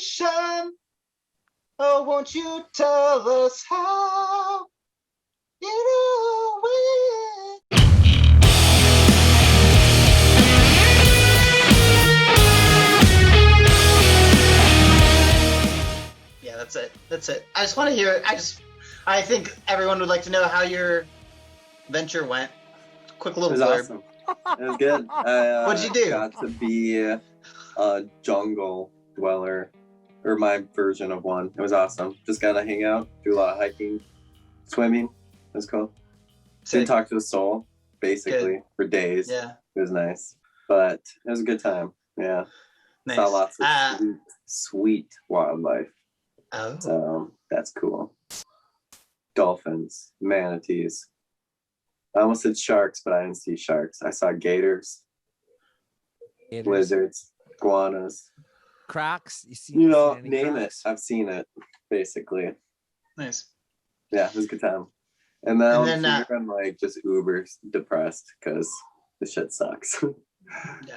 inspiration. Oh, won't you tell us how you do it? Yeah, that's it. That's it. I just want to hear. I think everyone would like to know how your venture went. Quick little blurb. Awesome. It was good. What'd you do? Got to be a jungle dweller, or my version of one. It was awesome. Just got to hang out, do a lot of hiking, swimming. It was cool. Didn't talk to a soul, basically, for days. Yeah. It was nice. But it was a good time. Yeah. Nice. Saw lots of sweet wildlife. Oh. So that's cool. Dolphins, manatees. I almost said sharks, but I didn't see sharks. I saw gators. Lizards, iguanas. Crocs. You know, name Crocs? It. I've seen it, basically. Nice. Yeah, it was a good time. And then I'm like just uber depressed because the shit sucks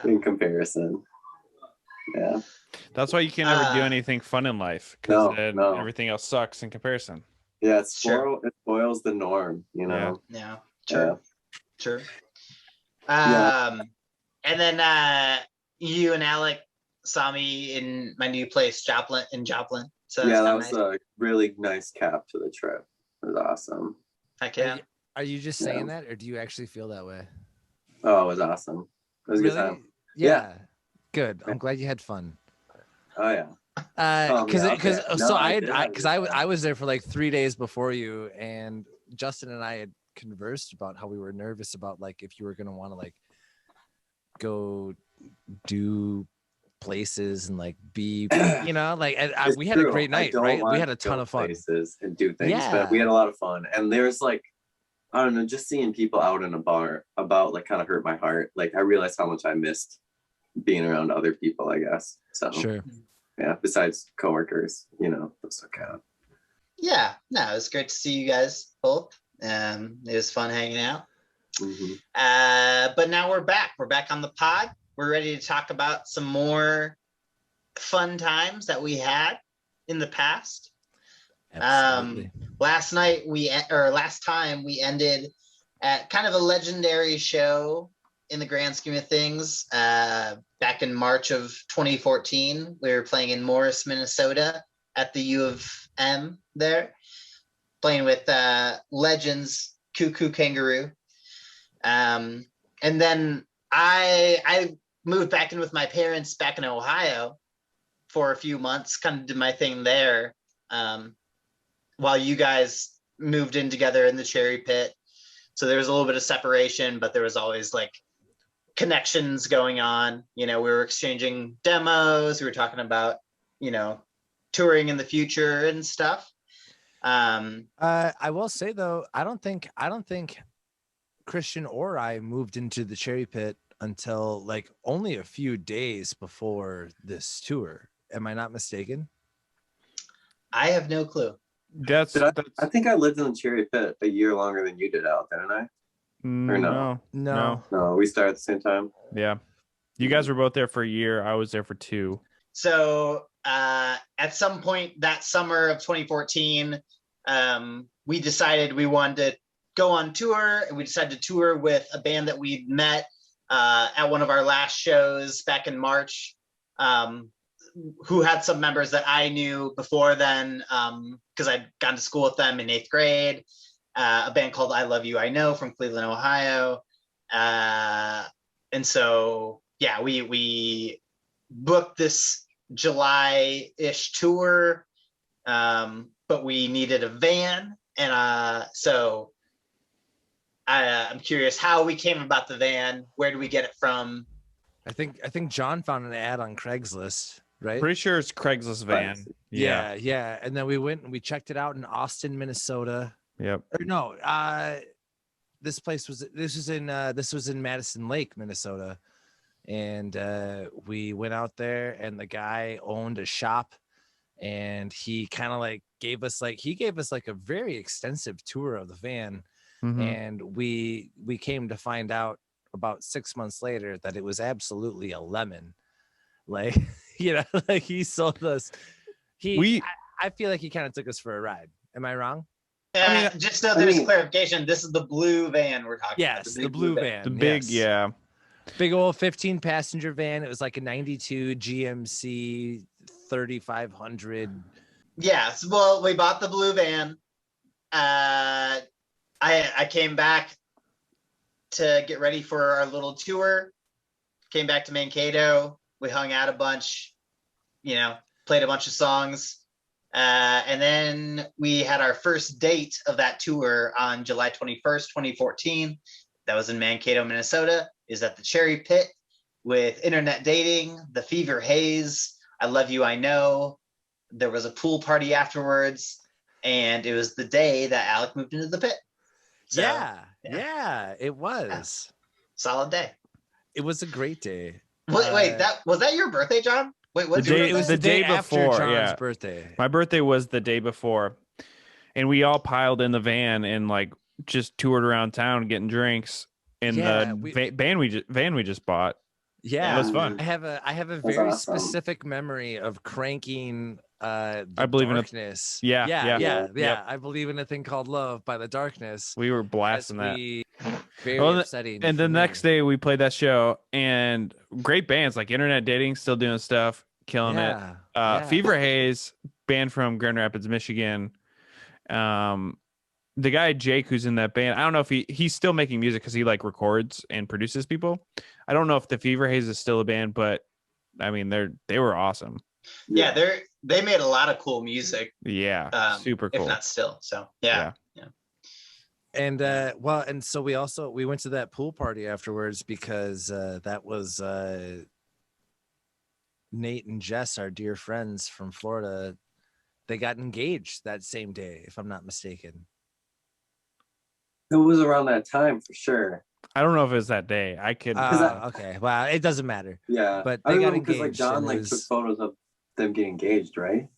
in comparison. Yeah. That's why you can't ever do anything fun in life, because everything else sucks in comparison. Yeah, it spoils the norm, you know. Yeah. Sure. And then you and Alec saw me in my new place, Joplin. So yeah, that was a really nice cap to the trip. It was awesome. Heck yeah. Are you just saying that, or do you actually feel that way? Oh, it was awesome. It was a good time. Yeah. Good. I'm glad you had fun. Oh yeah. I was there for like 3 days before you, and Justin and I had conversed about how we were nervous about like if you were gonna want to like go do places and like be, you know, like we had a great night, right? We had a ton of fun. Places and do things, but we had a lot of fun. And there's like, I don't know, just seeing people out in a bar about like kind of hurt my heart. Like I realized how much I missed being around other people, I guess. So sure. Yeah, besides coworkers, you know, those don't count. Yeah, no, it was great to see you guys both. It was fun hanging out. Mm-hmm. But now we're back. We're back on the pod. We're ready to talk about some more fun times that we had in the past. Absolutely. Last time we ended at kind of a legendary show in the grand scheme of things. Back in March of 2014, we were playing in Morris, Minnesota at the U of M there, playing with legends Cuckoo Kangaroo. And then I moved back in with my parents back in Ohio for a few months, kind of did my thing there, while you guys moved in together in the Cherry Pit. So there was a little bit of separation, but there was always like connections going on. You know, we were exchanging demos. We were talking about, you know, touring in the future and stuff. I will say though, I don't think Christian or I moved into the Cherry Pit until like only a few days before this tour. Am I not mistaken? I have no clue. I think I lived in the Cherry Pit a year longer than you did out, didn't I? Or no, we started at the same time. Yeah, you guys were both there for a year. I was there for 2. So at some point that summer of 2014, we decided we wanted to go on tour, and we decided to tour with a band that we'd met at one of our last shows back in March, who had some members that I knew before then, because I'd gone to school with them in 8th grade. A band called I Love You, I Know from Cleveland, Ohio. And so, yeah, we booked this July-ish tour, but we needed a van. And so I'm curious how we came about the van. Where did we get it from? I think John found an ad on Craigslist, right? Pretty sure it's Craigslist van. Yeah. And then we went and we checked it out in Austin, Minnesota. Yep. Or no, this was in Madison Lake, Minnesota, and we went out there, and the guy owned a shop, and he kind of like gave us a very extensive tour of the van, and we came to find out about 6 months later that it was absolutely a lemon. Like, you know, like he sold us I feel like he kind of took us for a ride. Am I wrong? Just so there's clarification, this is the blue van we're talking about. Yes, the blue van. The big, yeah. Big old 15 passenger van. It was like a 92 GMC 3500. Yes. Well, we bought the blue van. I came back to get ready for our little tour. Came back to Mankato. We hung out a bunch, played a bunch of songs. And then we had our first date of that tour on July 21st, 2014. That was in Mankato, Minnesota. Is at the Cherry Pit with internet dating, the Fever Haze, I Love You, I Know. There was a pool party afterwards, and it was the day that ALYIK moved into the pit. So, yeah, it was. Yeah. Solid day. It was a great day. Wait, was that your birthday, John? Wait, what's your birthday? It was the day before John's birthday. My birthday was the day before, and we all piled in the van and like just toured around town getting drinks in the van we just bought. Yeah, it was fun. I have a very specific memory of cranking I Believe Darkness. In it. Yeah. I Believe in a Thing Called Love by the Darkness. We were blasting that. Very upsetting. And the next day we played that show, and great bands like Internet Dating still doing stuff, killing it. Fever Haze, band from Grand Rapids, Michigan. The guy Jake who's in that band, I don't know if he's still making music because he like records and produces people. I don't know if the Fever Haze is still a band, but I mean they were awesome. Yeah, they made a lot of cool music. Yeah, super cool. If not still, so yeah. And and so we went to that pool party afterwards because that was Nate and Jess, our dear friends from Florida. They got engaged that same day, if I'm not mistaken. It was around that time for sure. I don't know if it was that day. I could. Okay. Well, it doesn't matter. Yeah, but they got engaged. Because like John took photos of them getting engaged, right?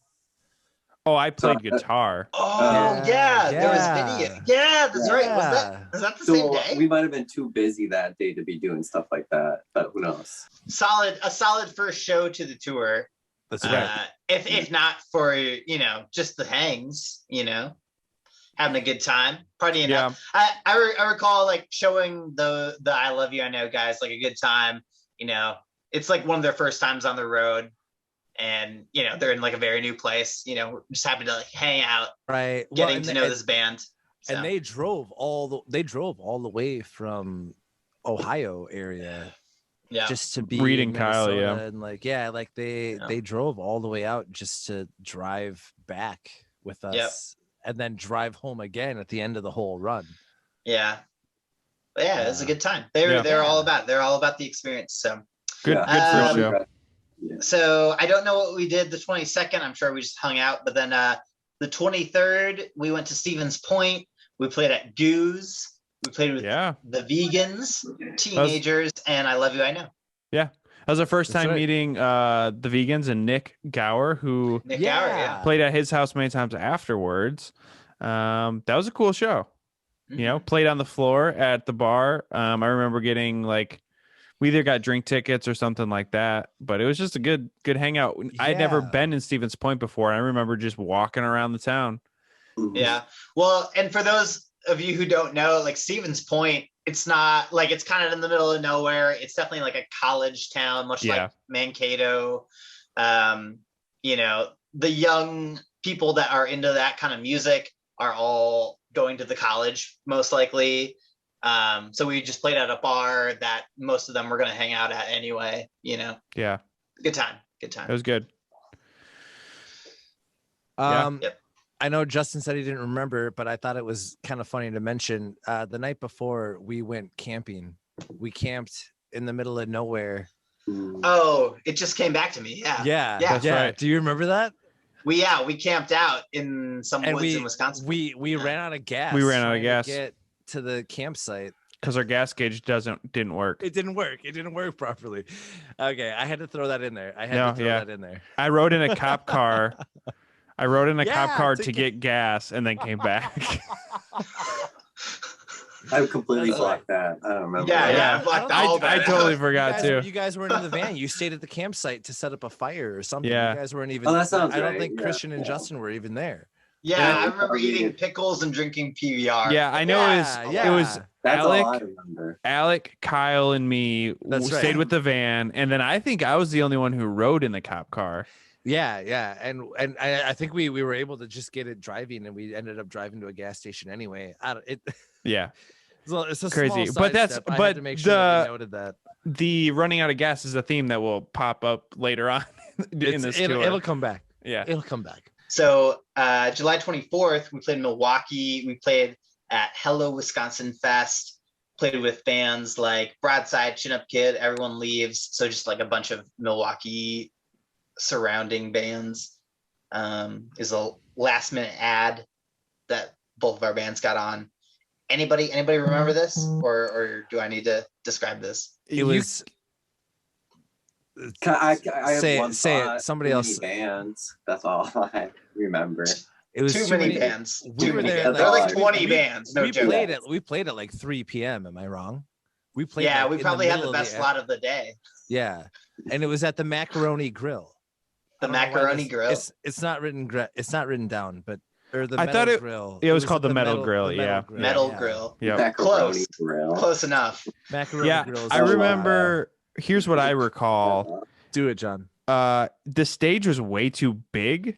Oh, I played guitar. Oh yeah, there was video. Yeah, that's right. Was that the same day? We might have been too busy that day to be doing stuff like that, but who knows? A solid first show to the tour. That's right. If not for just the hangs, having a good time, partying up. I recall like showing the I Love You, I Know guys like a good time. It's like one of their first times on the road, and they're in like a very new place. We're just happy to like hang out, right? Getting to know this band. So. And they drove all the way from Ohio area. Yeah. Just to be reading Kyle, and they drove all the way out just to drive back with us, and then drive home again at the end of the whole run. Yeah, but it was a good time. They're all about the experience. So good first show. So I don't know what we did the 22nd. I'm sure we just hung out, but then the 23rd we went to Stevens Point. We played at Goose. We played with the Vegans, Teenagers, and I Love You, I Know. Yeah. That was our first time meeting the Vegans and Nick Gower, who played at his house many times afterwards. That was a cool show. Mm-hmm. Played on the floor at the bar. I remember getting we either got drink tickets or something like that, but it was just a good hangout. I'd never been in Stevens Point before. I remember just walking around the town. Yeah. Well, and for those of you who don't know, Stevens Point, it's not it's kind of in the middle of nowhere. It's definitely like a college town, much like Mankato. The young people that are into that kind of music are all going to the college, most likely. So we just played at a bar that most of them were going to hang out at anyway, Yeah. Good time. It was good. I know Justin said he didn't remember, but I thought it was kind of funny to mention. The night before we went camping, we camped in the middle of nowhere. Oh, it just came back to me. Yeah. That's right. Do you remember that? We camped out in some woods in Wisconsin. We ran out of gas. We ran out of gas to get to the campsite because our gas gauge didn't work. It didn't work properly. Okay, I had to throw that in there. I rode in a cop car. Cop car to get gas and then came back. I completely blocked that. I don't remember. Yeah. I totally forgot too. You guys weren't in the van. You stayed at the campsite to set up a fire or something. Yeah. You guys weren't even. Oh, that sounds I don't right. think Christian and Justin were even there. Yeah, I remember eating pickles and drinking PBR. Yeah, I know it was That's all I ILYIK, remember. ILYIK, Kyle, and me stayed with the van, and then I think I was the only one who rode in the cop car. Yeah, and I think we were able to just get it driving, and we ended up driving to a gas station anyway. It's a crazy, small but that's step. I but had to make sure that we noted that. The running out of gas is a theme that will pop up later on in this tour. It'll come back. Yeah, it'll come back. So July 24th, we played in Milwaukee. We played at Hello Wisconsin Fest. Played with bands like Broadside, Chin Up Kid, Everyone Leaves. So just like a bunch of Milwaukee surrounding bands. Is a last minute ad that both of our bands got on. Anybody remember this, or do I need to describe this? It was. I have one say thought. it. Somebody else. Bands. That's all I remember. It was too many bands. We were there. There were like 20 bands. No joke. We played at like 3 p.m. Am I wrong? We played. Yeah, like we probably had the best slot of the day. Yeah, and it was at the Macaroni Grill. The Macaroni Grill. It's not written. It's not written down, but or the. I thought it. Grill. It was called the Metal Grill. Yeah. Metal Grill. Yeah. Close. Close enough. Macaroni Grill. I remember. Here's what I recall. Do it, John. The stage was way too big.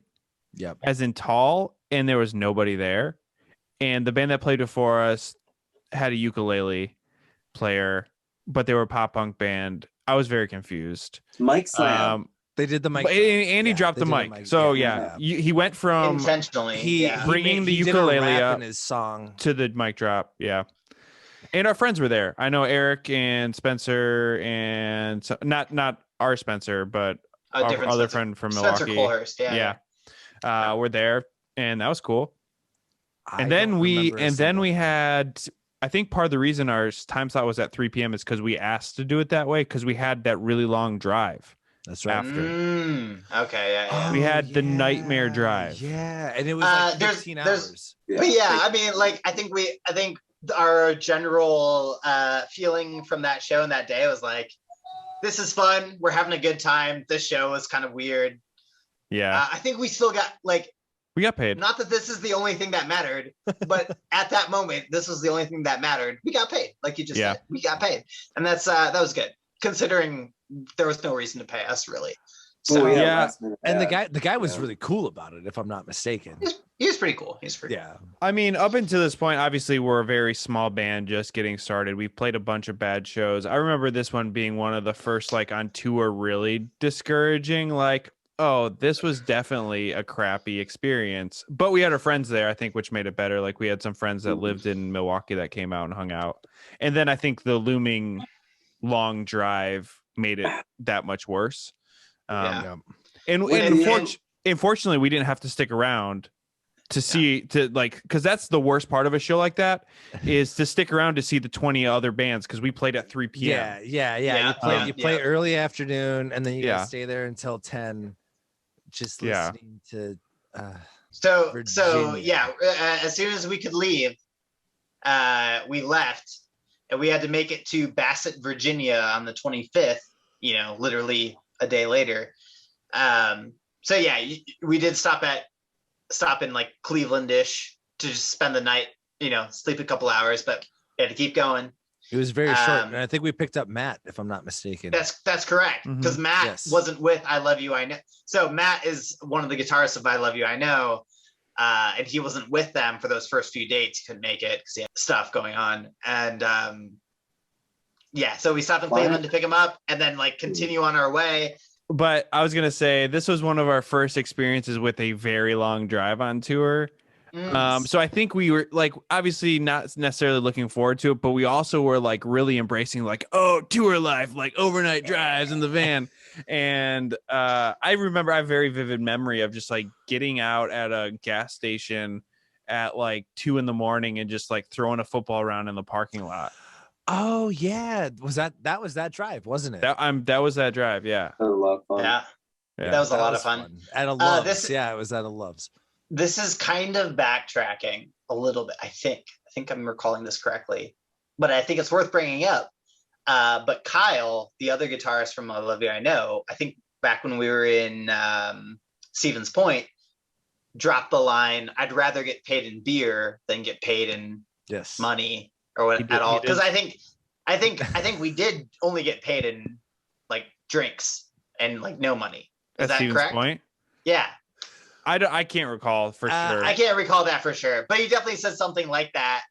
Yep. As in tall, and there was nobody there. And the band that played before us had a ukulele player, but they were a pop punk band. I was very confused. Mic slam. They did the mic. And he dropped the mic. So he went from intentionally bringing the ukulele up in his song to the mic drop. Yeah. And our friends were there. I know Eric and Spencer and not our Spencer, but our other friend from Milwaukee. Spencer Colhurst, we're there, and that was cool. And then we had, I think part of the reason our time slot was at 3 p.m. is because we asked to do it that way because we had that really long drive. That's right. After. Okay. Yeah. We had the nightmare drive. Yeah, and it was like 15 hours. But I mean, like I think our general feeling from that show and that day was like, this is fun. We're having a good time. This show was kind of weird. Yeah. I think we still got we got paid. Not that this is the only thing that mattered, but at that moment, this was the only thing that mattered. We got paid, like you just said. We got paid, and that was good, considering there was no reason to pay us really. So and the guy was really cool about it, if I'm not mistaken. He was pretty cool. Yeah. I mean, up until this point, obviously we're a very small band just getting started. We've played a bunch of bad shows. I remember this one being one of the first on tour really discouraging. Oh, this was definitely a crappy experience. But we had our friends there, I think, which made it better. We had some friends that lived in Milwaukee that came out and hung out. And then I think the looming long drive made it that much worse. And unfortunately, we didn't have to stick around to see because that's the worst part of a show like that is to stick around to see the 20 other bands because we played at 3 p.m. Yeah. You play early afternoon and then you gotta stay there until 10, just listening to. Virginia. As soon as we could leave, we left, and we had to make it to Basset, Virginia, on the 25th. Literally a day later. We did stop in Cleveland-ish to just spend the night, sleep a couple hours, but we had to keep going. It was very short, and I think we picked up Matt, if I'm not mistaken. That's correct, because Matt wasn't with I Love You, I Know. So Matt is one of the guitarists of I Love You, I Know, and he wasn't with them for those first few dates. He couldn't make it because he had stuff going on, and so we stopped in Cleveland to pick him up, and then continue on our way. But I was gonna say this was one of our first experiences with a very long drive on tour. So I think we were obviously not necessarily looking forward to it, but we also were really embracing tour life, overnight drives in the van. And I remember I have a very vivid memory of just getting out at a gas station at 2 a.m. and just throwing a football around in the parking lot. Oh yeah, was that that drive, wasn't it? That was that drive. Yeah, that was a lot of fun. Yeah. That was a lot of fun. At a Loves, it was at a Loves. This is kind of backtracking a little bit. I think I'm recalling this correctly. but I think it's worth bringing up. But Kyle, the other guitarist from I Love You I Know, I think back when we were in Stevens Point, dropped the line, I'd rather get paid in beer than get paid in money or what at all. Because I think we did only get paid in like drinks and like no money. Is that Stevens correct? Point? Yeah. I can't recall for sure. I can't recall that for sure. But he definitely said something like that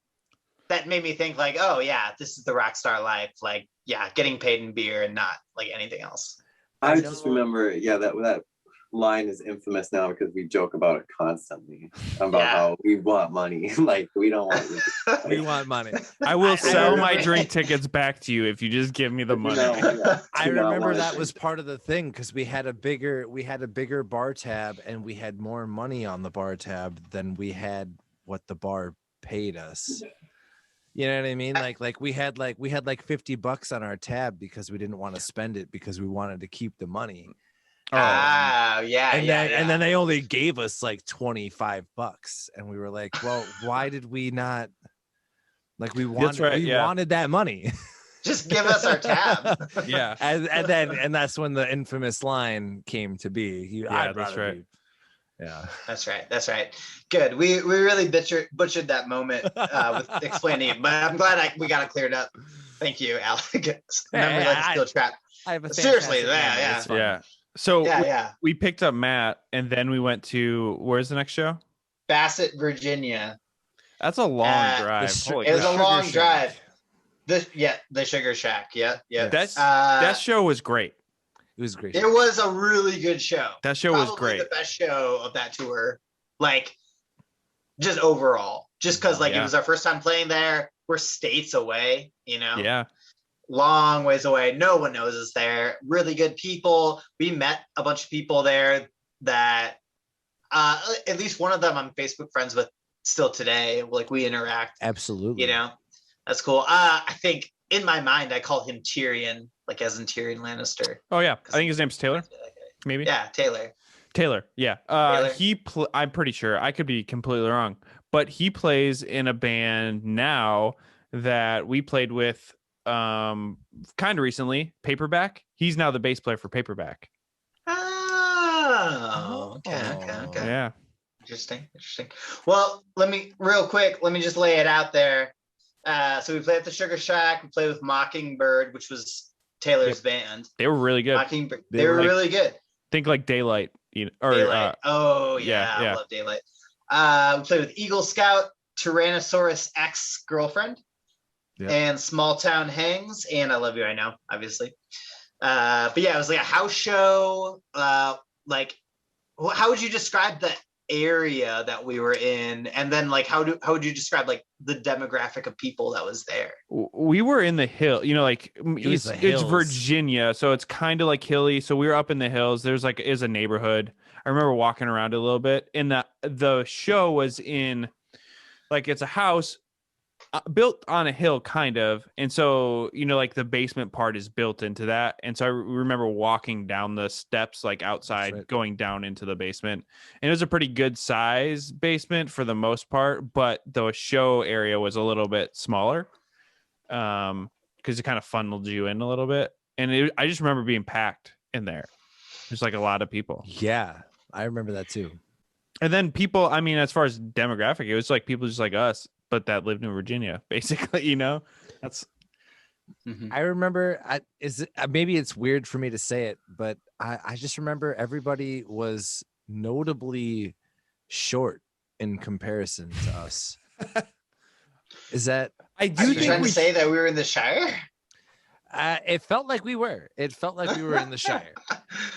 made me think like, oh yeah, this is the rock star life. Like, yeah, getting paid in beer and not like anything else. I just remember, that line is infamous now because we joke about it constantly about how we want money. Like, we don't want we want money. I will sell my drink tickets back to you if you just give me the money. I remember that was part of the thing because we had a bigger bar tab and we had more money on the bar tab than we had what the bar paid us. You know what I mean? Like we had like $50 on our tab because we didn't want to spend it because we wanted to keep the money. And then they only gave us like $25 and we were like, well, why did we not like we wanted that money? Just give us our tab. Yeah. And that's when the infamous line came to be. That's right. Yeah, that's right. Good. We really butchered that moment with explaining it, but I'm glad we got it cleared up. Thank you, Alex. Memory lane still trapped. Seriously, yeah. So we picked up Matt, and then we went to where's the next show? Basset, Virginia. That's a long drive. It was a long drive. The Sugar Shack. Yeah. That show was great. It was great. It was a really good show. That show was great. The best show of that tour, like just overall, just because it was our first time playing there. We're states away, you know. Yeah. Long ways away. No one knows us there. Really good people. We met a bunch of people there that, at least one of them I'm Facebook friends with still today. Like we interact. Absolutely. You know, that's cool. I think in my mind I call him Tyrion. Like as in Tyrion Lannister. Oh yeah, I think his name's Taylor. Maybe. Yeah, Taylor. Yeah. Taylor. I'm pretty sure. I could be completely wrong, but he plays in a band now that we played with, kind of recently. Paperback. He's now the bass player for Paperback. Oh. Okay. Yeah. Interesting. Well, let me just lay it out there. So we played at the Sugar Shack. We played with Mockingbird, which was Taylor's band. They were really good. Mockingbird. They were really good. Think like Daylight, Daylight. I love Daylight. We played with Eagle Scout, Tyrannosaurus ex-girlfriend, and Small Town Hangs, and I Love You I Know, obviously. But yeah, it was like a house show. Like, how would you describe the area that we were in, and then like how would you describe like the demographic of people that was there? We were in the hill, like it's Virginia, so it's kind of like hilly. So we were up in the hills. There's like is a neighborhood. I remember walking around a little bit, and the show was in like it's a house built on a hill kind of, and so like the basement part is built into that, and so I remember walking down the steps like outside, going down into the basement, and it was a pretty good size basement for the most part, but the show area was a little bit smaller because it kind of funneled you in a little bit, and I just remember being packed in there. There's like a lot of people. Yeah, I remember that too. And then people, I mean, as far as demographic, it was like people just like us, but that lived in Virginia, basically, that's. I remember, maybe it's weird for me to say it, but I just remember everybody was notably short in comparison to us. Is that? I do think trying to say that we were in the Shire. It felt like we were. It felt like we were in the Shire.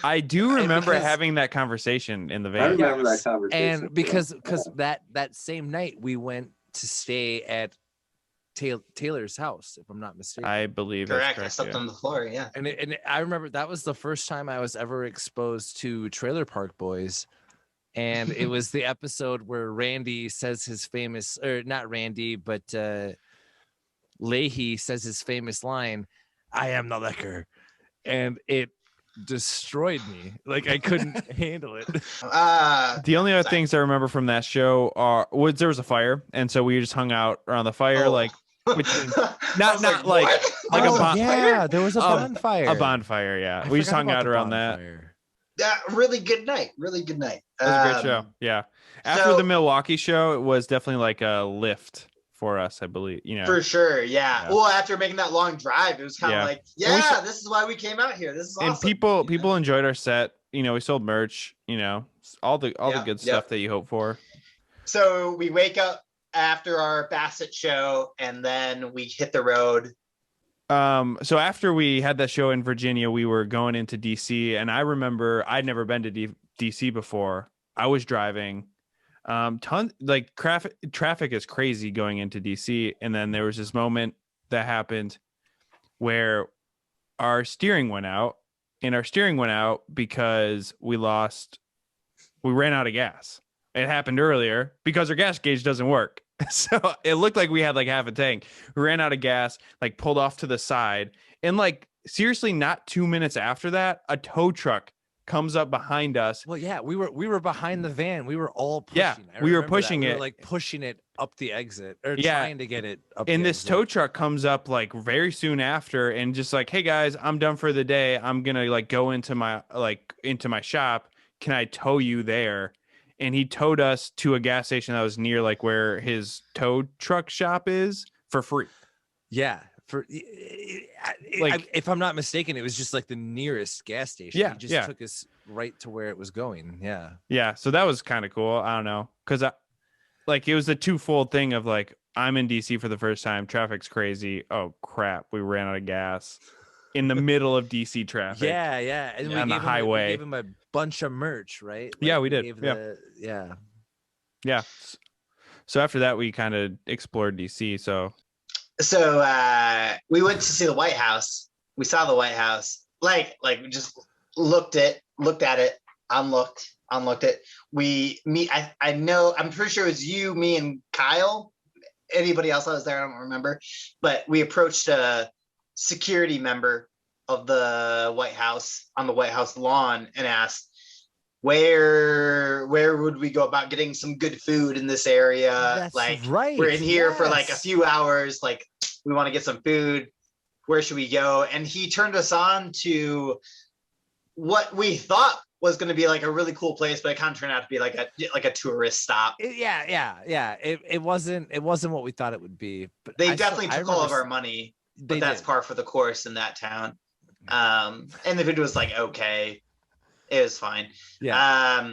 I do remember having that conversation in the van. I remember that conversation. And because that same night we went to stay at Taylor's house, if I'm not mistaken. I believe correct. I slept on the floor, yeah. And I remember that was the first time I was ever exposed to Trailer Park Boys. And it was the episode where Randy says his famous, or not Randy, but Leahy says his famous line, "I am the liquor." And it destroyed me. Like I couldn't handle it. The only other things I remember from that show there was a fire, and so we just hung out around the fire. Like between not like a bonfire. Yeah, there was a bonfire. A bonfire, yeah. We just hung out around that. Really good night. Really good night. It was a great show. Yeah. After the Milwaukee show, it was definitely like a lift for us, I believe. For sure. Yeah. Well, after making that long drive, it was kind of like, this is why we came out here. This is awesome. And people enjoyed our set. We sold merch, all the good stuff that you hope for. So we wake up after our Basset show and then we hit the road. So after we had that show in Virginia, we were going into DC, and I remember I'd never been to DC before. I was driving, traffic is crazy going into DC. And then there was this moment that happened where our steering went out, because we ran out of gas. It happened earlier because our gas gauge doesn't work. So it looked like we had like half a tank. We ran out of gas, like pulled off to the side, and like seriously, not 2 minutes after that, a tow truck comes up behind us. Well, yeah, we were behind the van. We were all pushing. Yeah, we were pushing it. We were like pushing it up the exit, or trying to get it up. And this tow truck comes up like very soon after, and just like, hey guys, I'm done for the day. I'm gonna like go into my shop. Can I tow you there? And he towed us to a gas station that was near like where his tow truck shop is for free. Yeah. If I'm not mistaken, it was just like the nearest gas station. Yeah. He just took us right to where it was going. Yeah. Yeah. So that was kind of cool. I don't know. Cause it was a twofold thing of like, I'm in DC for the first time. Traffic's crazy. Oh crap. We ran out of gas in the middle of DC traffic. Yeah. Yeah. And on the highway. We gave him a bunch of merch, right? Like, yeah, we did. Yeah. So after that, we kind of explored DC. So we went to see the White House. We saw the White House. Like we just looked at it, unlooked it. I'm pretty sure it was you, me, and Kyle. Anybody else that was there, I don't remember. But we approached a security member of the White House on the White House lawn and asked, where would we go about getting some good food in this area? That's right. We're in here for like a few hours. Like, we want to get some food. Where should we go? And he turned us on to what we thought was going to be like a really cool place, but it kind of turned out to be like a tourist stop. It wasn't what we thought it would be. But they definitely took all of our money. But that's par for the course in that town. And the food was like, okay, it was fine. Yeah.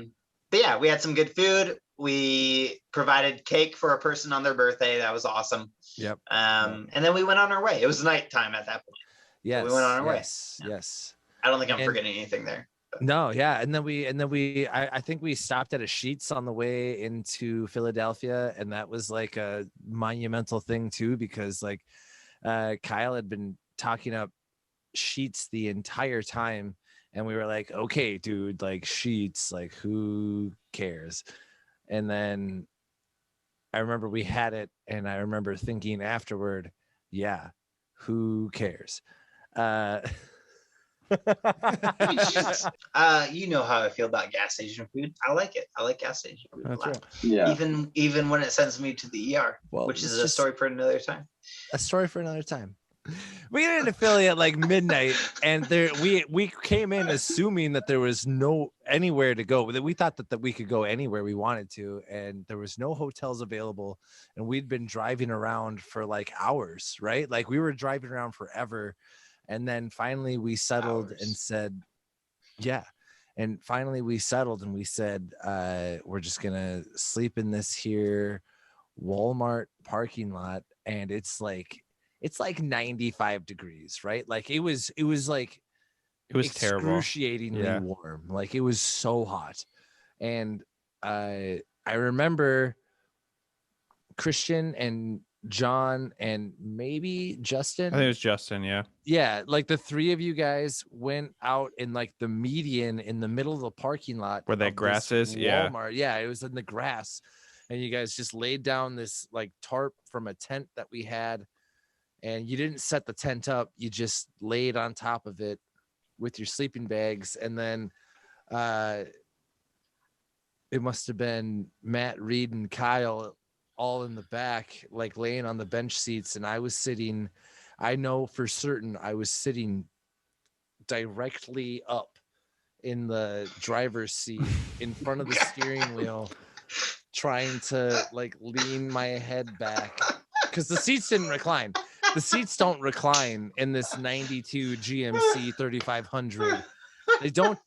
But yeah, we had some good food. We provided cake for a person on their birthday. That was awesome. Yep. And then we went on our way. It was nighttime at that point. Yes. So we went on our way. Yes. I don't think I'm forgetting anything there. But. No. Yeah. And then I think we stopped at a Sheetz on the way into Philadelphia. And that was like a monumental thing too, because like, Kyle had been talking up Sheetz the entire time, and we were like, okay, dude, like Sheetz, like who cares? And then I remember we had it, and I remember thinking afterward, yeah, who cares? You know how I feel about gas station food. I like it. I like gas station food. That's right. Yeah. Even when it sends me to the ER, which is a story for another time. A story for another time. We got into Philly at like midnight, and we came in assuming that there was no anywhere to go. That we thought that we could go anywhere we wanted to, and there was no hotels available. And we'd been driving around for like hours, right? Like we were driving around forever, and then finally we settled and said, yeah. And finally we settled and we said, we're just gonna sleep in this here Walmart parking lot, and it's like 95 degrees, right? Like it was excruciatingly terrible. warm. Like it was so hot. And I remember Christian and John and maybe Justin. I think it was Justin, yeah. Yeah, like the three of you guys went out in like the median in the middle of the parking lot where that grass is. Walmart. Yeah, it was in the grass. And you guys just laid down this like tarp from a tent that we had. And you didn't set the tent up. You just laid on top of it with your sleeping bags. And then it must have been Matt, Reed, and Kyle all in the back, like laying on the bench seats, and I was sitting, I know for certain I was sitting directly up in the driver's seat in front of the steering wheel, trying to like lean my head back because the seats didn't recline. The seats don't recline in this 92 GMC 3500. They don't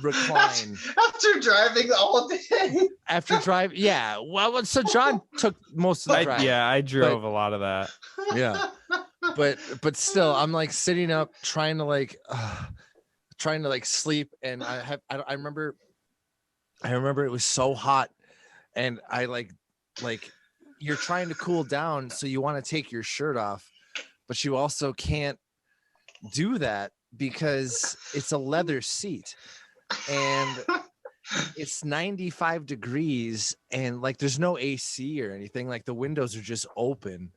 recline. After driving all day. After drive, yeah. Well, so John took most of the drive. I drove a lot of that. Yeah. But still, I'm like sitting up trying to like sleep, and I remember it was so hot, and I like you're trying to cool down, so you want to take your shirt off, but you also can't do that because it's a leather seat and it's 95 degrees, and like there's no AC or anything, like the windows are just open.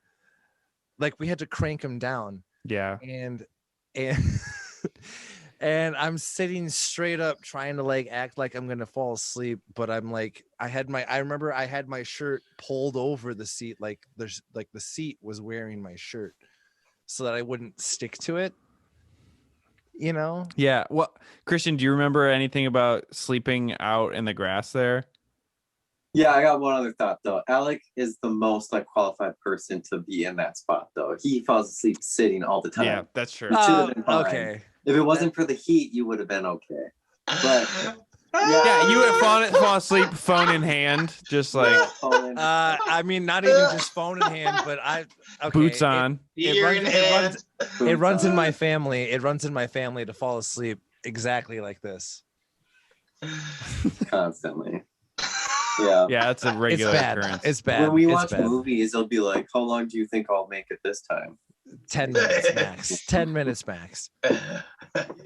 Like we had to crank them down. Yeah. And and I'm sitting straight up trying to like act like I'm gonna fall asleep, but I'm like, I remember I had my shirt pulled over the seat, like there's like the seat was wearing my shirt so that I wouldn't stick to it. You know? Yeah. Well, Christian, do you remember anything about sleeping out in the grass there? Yeah, I got one other thought though. ILYIK is the most like qualified person to be in that spot though. He falls asleep sitting all the time. Yeah, that's true. It should have been fine. Okay. If it wasn't for the heat, you would have been okay. But yeah, you would have fallen asleep, phone in hand, just like I mean, not even just phone in hand, but boots on. It runs in my family. It runs in my family to fall asleep exactly like this. Constantly. Yeah. Yeah, it's a regular occurrence. It's bad. When we watch movies, they'll be like, how long do you think I'll make it this time? 10 minutes max. 10 minutes max.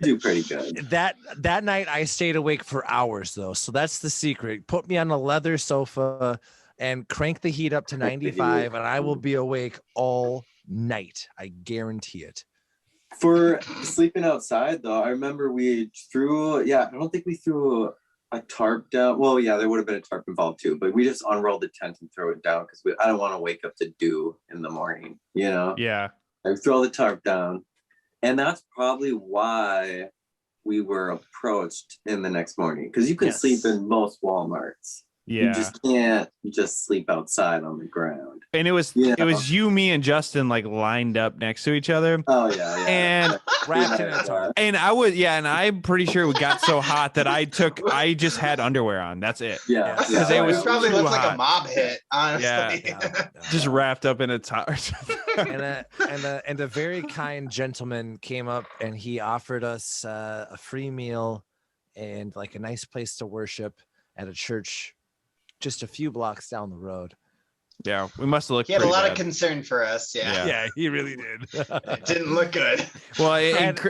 Do pretty good. That night I stayed awake for hours though. So that's the secret. Put me on a leather sofa and crank the heat up to 95 and I will be awake all night. I guarantee it. For sleeping outside though, I remember I don't think we threw a tarp down. Well, yeah, there would have been a tarp involved too, but we just unrolled the tent and throw it down because I don't want to wake up to dew in the morning, you know? Yeah. I throw the tarp down. And that's probably why we were approached in the next morning. Because you can sleep in most Walmarts. Yeah. You just can't just sleep outside on the ground. And it was you, me, and Justin like lined up next to each other. Oh yeah. And wrapped in a tarp. And and I'm pretty sure it got so hot that I just had underwear on. That's it. Yeah. Because it was probably too looked hot. like a mob hit, honestly. Yeah. Just wrapped up in a tarp. and a very kind gentleman came up and he offered us a free meal and like a nice place to worship at a church just a few blocks down the road. Yeah, we must have looked. He had a lot of concern for us. Yeah, he really did. It didn't look good. Well, and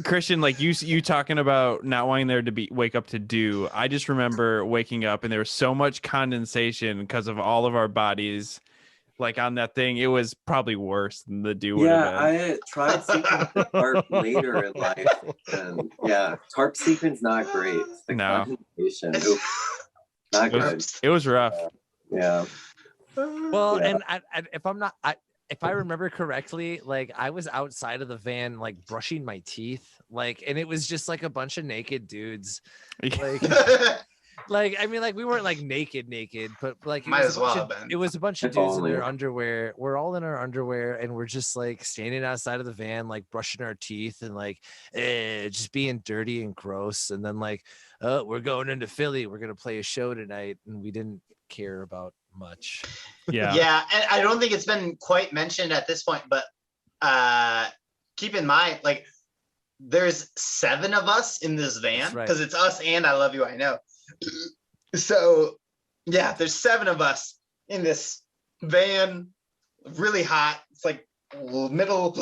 Christian, like you talking about not wanting there to wake up to dew. I just remember waking up and there was so much condensation because of all of our bodies. Like on that thing, it was probably worse than the dew would have been. I tried sleeping with the tarp later in life, and tarp sleeping's not great. The condensation, not good. It was rough. Yeah. Well, and if I remember correctly, like I was outside of the van, like brushing my teeth, like, and it was just like a bunch of naked dudes, like. Like, I mean, like, we weren't like naked, but like, it was a bunch of dudes in their underwear. We're all in our underwear and we're just like standing outside of the van, like brushing our teeth and like, just being dirty and gross. And then like, we're going into Philly. We're going to play a show tonight. And we didn't care about much. Yeah. Yeah. And I don't think it's been quite mentioned at this point, but keep in mind, like, there's 7 of us in this van because it's us and I Love You, I Know. So yeah, there's 7 of us in this van, really hot. It's like middle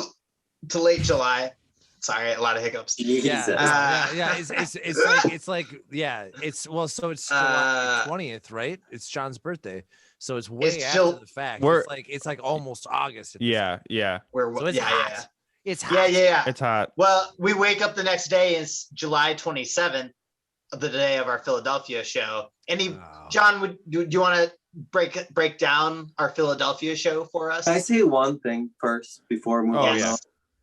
to late July. Sorry, a lot of hiccups. It's July 20th, right? It's John's birthday, so it's way after the fact. It's like almost August. Yeah. So it's hot. It's hot. Yeah. It's hot. Well, we wake up the next day. It's July 27th. The day of our Philadelphia show. John, do you want to break down our Philadelphia show for us? Can I say one thing first before moving on? Yeah.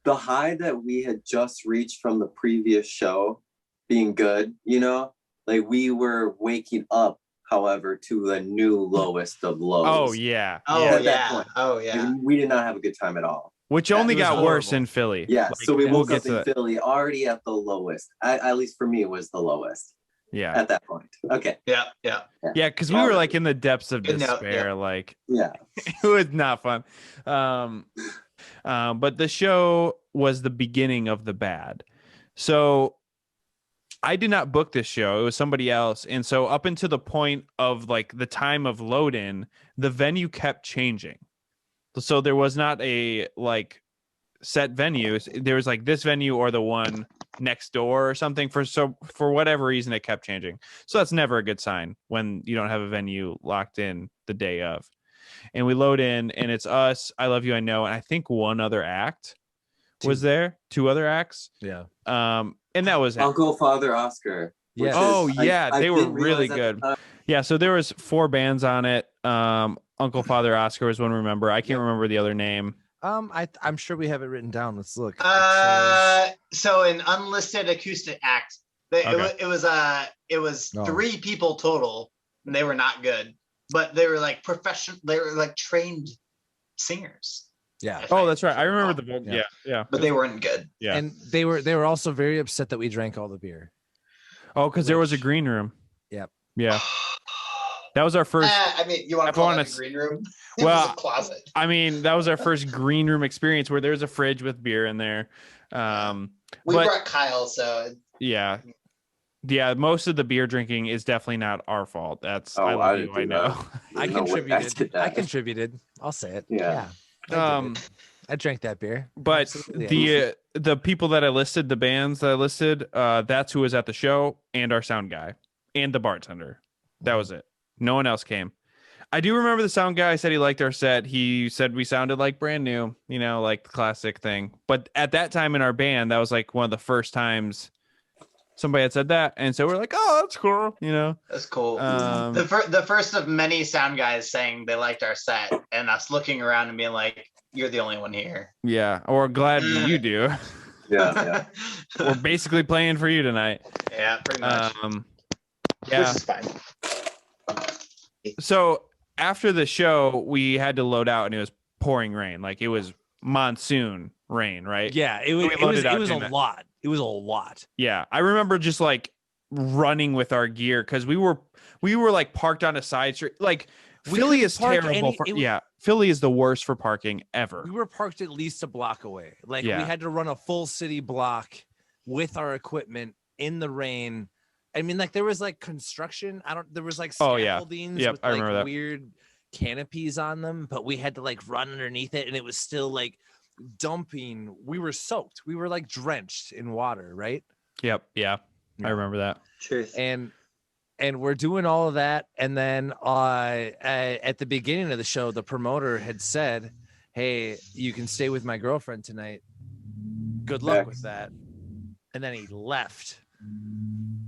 The high that we had just reached from the previous show being good, like we were waking up, however, to the new lowest of lows. Oh yeah. At that point, like, we did not have a good time at all. Which only got worse in Philly. Yeah, Like, so we woke up in Philly already at the lowest. At least for me, it was the lowest. Yeah. At that point. Okay. Yeah, because we were like in the depths of despair. Like, yeah, it was not fun. But the show was the beginning of the bad. So I did not book this show. It was somebody else. And so up until the point of like the time of load in, the venue kept changing. So there was not a like set venue. There was like this venue or the one next door or something. For whatever reason, it kept changing. So that's never a good sign when you don't have a venue locked in the day of. And we load in, and it's us, I Love You, I Know, and I think one other act was there. 2 other acts. Yeah. And that was Uncle, Father, Oscar. Yeah. Oh yeah, they were really good. Yeah, so there was 4 bands on it. Uncle, Father, Oscar was one. Remember, I can't remember the other name. I'm sure we have it written down. Let's look. So an unlisted acoustic act. It was 3 people total, and they were not good, but they were like professional. They were like trained singers. Yeah. Oh, that's right. I remember the book. Yeah. But they weren't good. Yeah. And they were also very upset that we drank all the beer. Oh, because there was a green room. Yep. Yeah. That was our first. I mean, you want to call it a green room? It was a closet. I mean, that was our first green room experience where there's a fridge with beer in there. We brought Kyle, so yeah. Most of the beer drinking is definitely not our fault. That's I Love You, I Know. I contributed. I contributed. I'll say it. Yeah. I drank that beer. But the people that I listed, the bands that I listed, that's who was at the show, and our sound guy and the bartender. That was it. No one else came. I do remember the sound guy said he liked our set. He said we sounded like brand new, like the classic thing. But at that time in our band, that was like one of the first times somebody had said that. And so we're like, oh, that's cool. That's cool. The first of many sound guys saying they liked our set, and us looking around and being like, you're the only one here. Yeah. Or glad you do. Yeah. We're basically playing for you tonight. Yeah, pretty much. Yeah. This is fine. So after the show, we had to load out, and it was pouring rain. Like it was monsoon rain, right? Yeah, it was a lot. It was a lot. Yeah, I remember just like running with our gear because we were like parked on a side street. Like Philly is terrible. Philly is the worst for parking ever. We were parked at least a block away. Like we had to run a full city block with our equipment in the rain. I mean, like there was like construction. There was like scaffoldings with like weird canopies on them, but we had to like run underneath it, and it was still like dumping. We were soaked. We were like drenched in water, right? Yep. Yeah. I remember that. Truth. And we're doing all of that, and then at the beginning of the show, the promoter had said, "Hey, you can stay with my girlfriend tonight. Good luck with that." And then he left.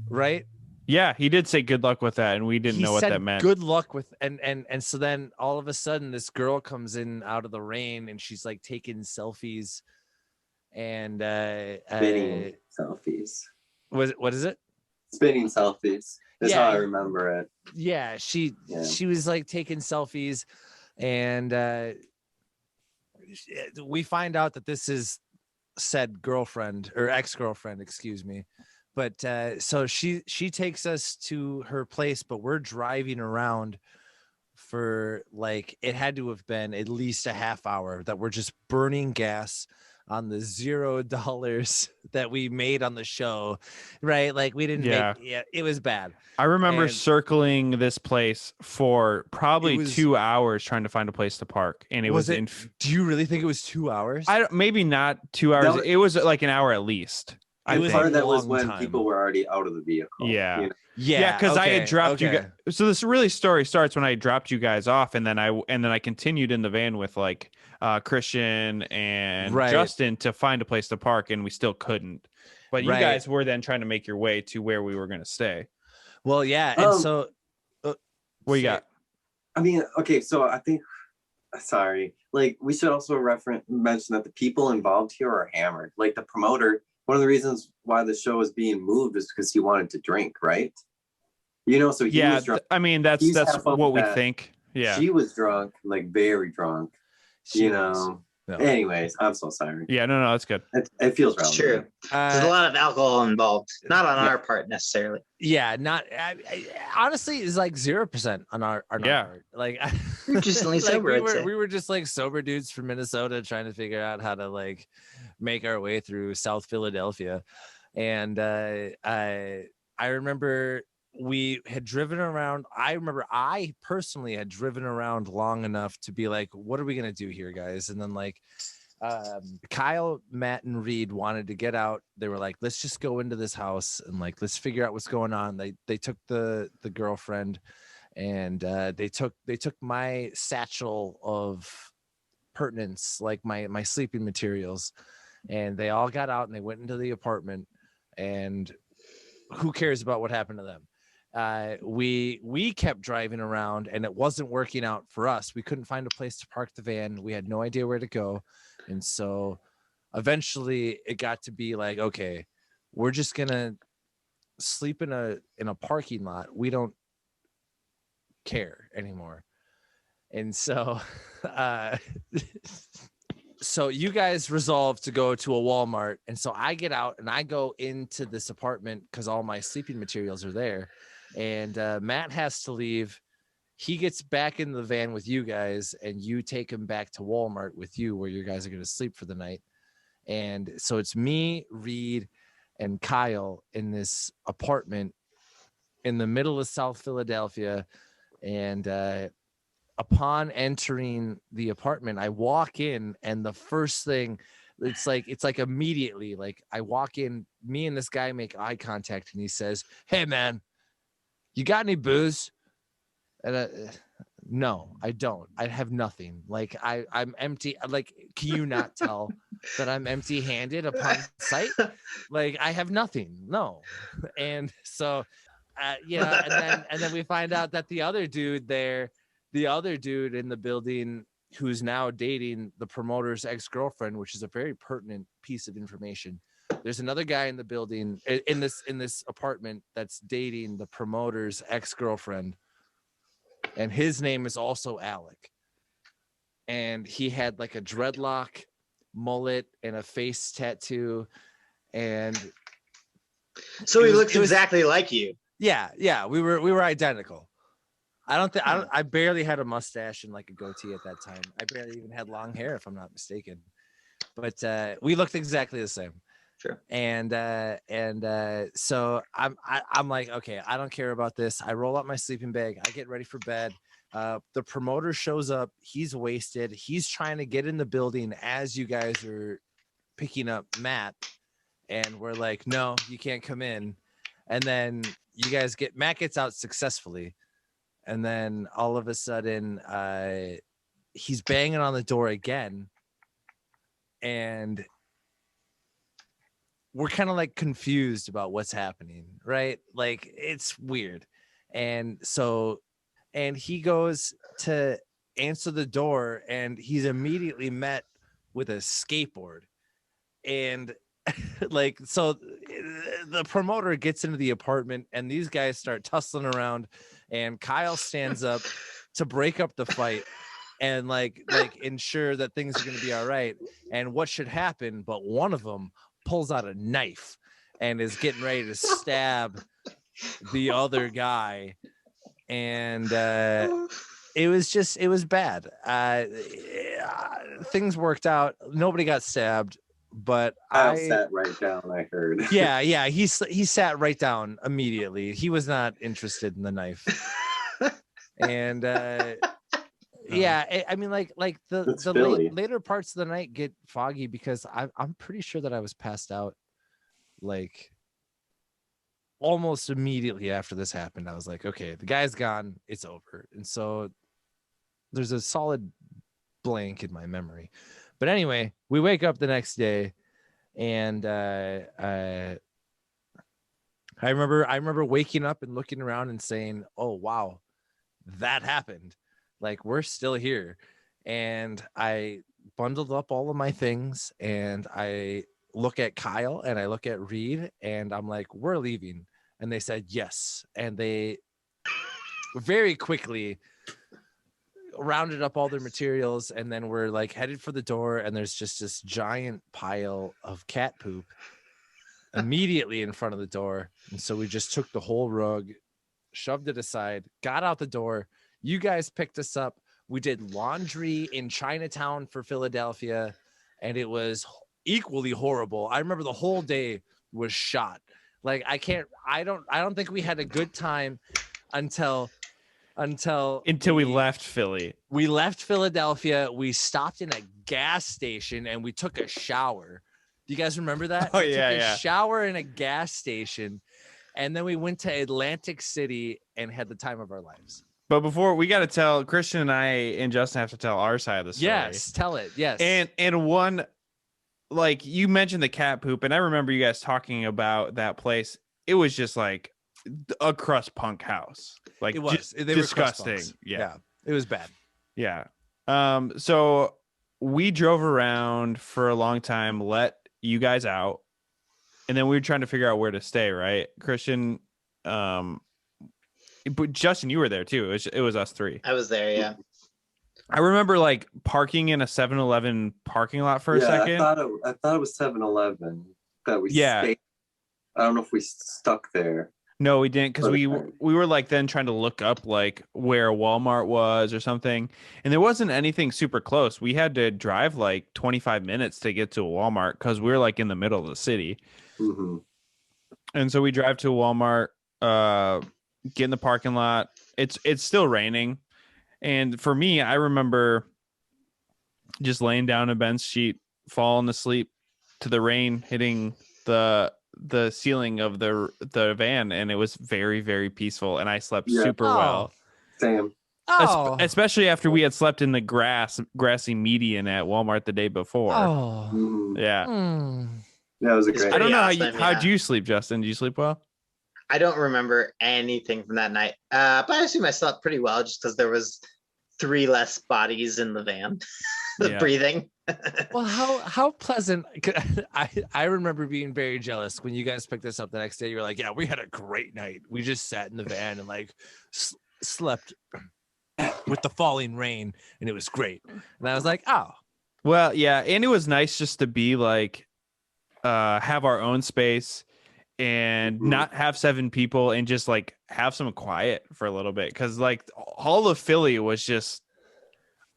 Right? Yeah, he did say good luck with that, and we didn't know what that meant. Good luck with and so then all of a sudden this girl comes in out of the rain, and she's like taking selfies and spinning selfies. What is it? Spinning selfies. That's how I remember it. Yeah, she was like taking selfies, and we find out that this is said girlfriend or ex-girlfriend, excuse me. But so she takes us to her place, but we're driving around for like, it had to have been at least a half hour that we're just burning gas on the $0 that we made on the show, right? Like we didn't it was bad. I remember circling this place for probably 2 hours trying to find a place to park, and do you really think it was 2 hours? Maybe not 2 hours. It was like an hour at least. Part of that was when people were already out of the vehicle. Yeah. Yeah, because I had dropped you guys. So this really story starts when I dropped you guys off, and then I continued in the van with like Christian and Justin to find a place to park, and we still couldn't. But you guys were then trying to make your way to where we were going to stay. Well, yeah, and so what you got? I mean, okay, so I think, sorry, like we should also mention that the people involved here are hammered. Like the promoter, one of the reasons why the show is being moved is because he wanted to drink, right? You know, so he was drunk. I mean, that's what we think. Yeah, she was drunk, like very drunk. She was. No. Anyways, I'm so sorry. Yeah, no, that's good. It feels relevant. True. There's a lot of alcohol involved, not on our part necessarily. Yeah, not honestly, it's like 0% on our part. Like we're just sober. We were just like sober dudes from Minnesota trying to figure out how to like make our way through South Philadelphia, and I remember we had driven around. I remember I personally had driven around long enough to be like, what are we gonna do here, guys? And then like Kyle, Matt, and Reed wanted to get out. They were like, let's just go into this house and like let's figure out what's going on. They took the girlfriend, and they took my satchel of pertinence, like my sleeping materials, and they all got out and they went into the apartment, and who cares about what happened to them? We kept driving around and it wasn't working out for us. We couldn't find a place to park the van. We had no idea where to go. And so eventually it got to be like, okay, we're just gonna sleep in a parking lot. We don't care anymore. And so so you guys resolve to go to a Walmart. And so I get out and I go into this apartment because all my sleeping materials are there. And Matt has to leave. He gets back in the van with you guys, and you take him back to Walmart with you, where you guys are going to sleep for the night. And so it's me, Reed, and Kyle in this apartment in the middle of South Philadelphia. And upon entering the apartment, I walk in, and the first thing, it's like immediately, like I walk in, me and this guy make eye contact, and he says, "Hey man, you got any booze?" And no, I don't. I have nothing. Like I'm empty. Like, can you not tell that I'm empty-handed upon sight? Like I have nothing. No. And so, and then we find out that the other dude in the building who's now dating the promoter's ex-girlfriend, which is a very pertinent piece of information. There's another guy in the building in this apartment that's dating the promoter's ex-girlfriend, and his name is also ILYIK. And he had like a dreadlock, mullet, and a face tattoo, and so he looks exactly like you. Yeah, we were identical. I barely had a mustache and like a goatee at that time. I barely even had long hair, if I'm not mistaken. But we looked exactly the same. Sure. And so I'm like, okay, I don't care about this. I roll out my sleeping bag. I get ready for bed. The promoter shows up. He's wasted. He's trying to get in the building as you guys are picking up Matt. And we're like, no, you can't come in. And then Matt gets out successfully. And then all of a sudden, he's banging on the door again. And we're kind of like confused about what's happening, right? Like it's weird. And he goes to answer the door, and he's immediately met with a skateboard. And like, so the promoter gets into the apartment, and these guys start tussling around, and Kyle stands up to break up the fight and like ensure that things are going to be all right. And what should happen, but one of them pulls out a knife and is getting ready to stab the other guy. And it was bad. Things worked out. Nobody got stabbed, but I sat right down, I heard. Yeah, he sat right down immediately. He was not interested in the knife. And I mean, like the later parts of the night get foggy because I'm pretty sure that I was passed out like almost immediately after this happened. I was like, okay, the guy's gone, it's over. And so there's a solid blank in my memory. But anyway, we wake up the next day, and I remember waking up and looking around and saying, oh wow, that happened. Like, we're still here. And I bundled up all of my things, and I look at Kyle and I look at Reed, and I'm like, we're leaving. And they said yes. And they very quickly rounded up all their materials, and then we're like headed for the door, and there's just this giant pile of cat poop immediately in front of the door. And so we just took the whole rug, shoved it aside, got out the door. You guys picked us up. We did laundry in Chinatown for Philadelphia, and it was equally horrible. I remember the whole day was shot. Like, I don't think we had a good time until we left Philly. We left Philadelphia. We stopped in a gas station and we took a shower. Do you guys remember that? Oh, we yeah, took a yeah. shower in a gas station, and then we went to Atlantic City and had the time of our lives. But before, we got to tell Christian and I and Justin have to tell our side of the story. Yes, tell it. Yes. And one, like, you mentioned the cat poop, and I remember you guys talking about that place. It was just like a crust punk house. Like, it was. They disgusting. Were crust punks. Yeah, it was bad. Yeah. So we drove around for a long time, let you guys out, and then we were trying to figure out where to stay, right? Christian, but Justin, you were there too. It was us three. I was there, yeah. I remember like parking in a 7-Eleven parking lot for a second. I thought it was 7-Eleven that we stayed. I don't know if we stuck there. No, we didn't, because we were like then trying to look up like where Walmart was or something, and there wasn't anything super close. We had to drive like 25 minutes to get to a Walmart because we were like in the middle of the city. Mm-hmm. And so we drive to a Walmart, get in the parking lot. It's still raining, and for me, I remember just laying down a bench sheet, falling asleep to the rain hitting the ceiling of the van, and it was very, very peaceful, and I slept super well. Same. Especially after we had slept in the grassy median at Walmart the day before. Yeah. That was a great. I don't know how'd you sleep, Justin? Did you sleep well? I don't remember anything from that night, but I assume I slept pretty well just because there was 3 less bodies in the van breathing. Well, how pleasant. I remember being very jealous when you guys picked us up the next day. You were like, yeah, we had a great night. We just sat in the van and like slept with the falling rain, and it was great. And I was like, oh, well, yeah. And it was nice just to be like, have our own space and not have 7 people and just like have some quiet for a little bit. Cause like all of Philly was just,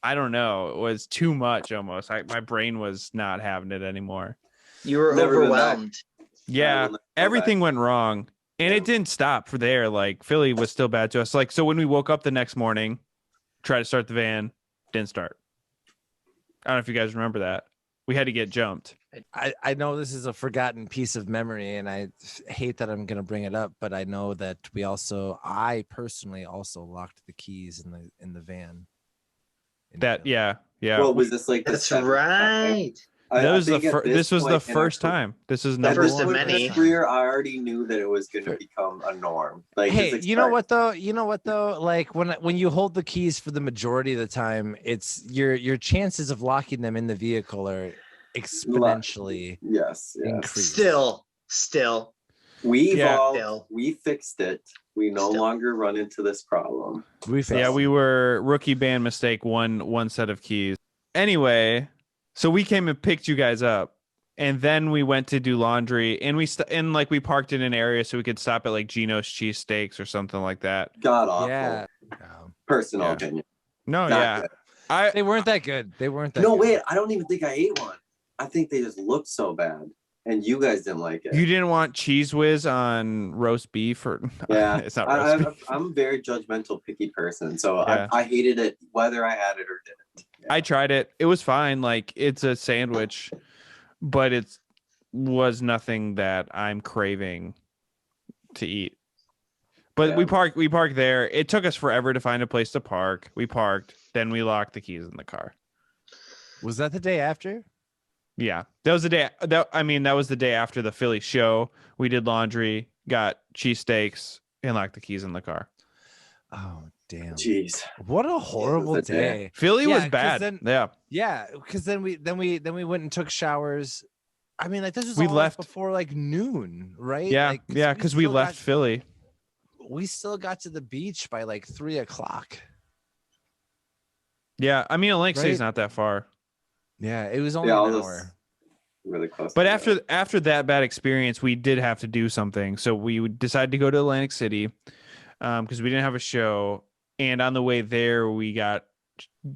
I don't know, it was too much almost. My brain was not having it anymore. You were overwhelmed. Yeah, everything went wrong. And it didn't stop for there. Like, Philly was still bad to us. Like, so when we woke up the next morning, tried to start the van, didn't start. I don't know if you guys remember that. We had to get jumped. I know this is a forgotten piece of memory, and I hate that I'm going to bring it up, but I know that I personally also locked the keys in the van. Yeah. Well, was this like that's right? This was the first time. This is number first one. of many. Career, I already knew that it was going to become a norm. Like, hey, you know what though? Like when you hold the keys for the majority of the time, it's your chances of locking them in the vehicle are exponentially increased. Still. We evolved. We fixed it. We no longer run into this problem. We were rookie band mistake one set of keys. Anyway, so we came and picked you guys up, and then we went to do laundry, and we parked in an area so we could stop at like Gino's Cheesesteaks or something like that. God awful. Yeah. Personal opinion. No, they weren't that good. Wait, I don't even think I ate one. I think they just looked so bad. And you guys didn't like it. You didn't want Cheese Whiz on roast beef? It's not roast beef. I'm a very judgmental, picky person. So I hated it whether I had it or didn't. Yeah. I tried it. It was fine. Like, it's a sandwich, but it was nothing that I'm craving to eat. But we parked there. It took us forever to find a place to park. We parked. Then we locked the keys in the car. Was that the day after? Yeah, that was the day. That was the day after the Philly show. We did laundry, got cheesesteaks, and locked the keys in the car. Oh, Damn. Jeez. What a horrible day. Philly was bad. Because then we went and took showers. I mean, like this was we all left before like noon, right? Yeah, like, because we left Philly. We still got to the beach by like 3:00. Yeah, I mean, Atlantic City's not that far. Yeah, it was only an hour. Really close. But after that bad experience, we did have to do something. So we decided to go to Atlantic City because we didn't have a show. And on the way there, we got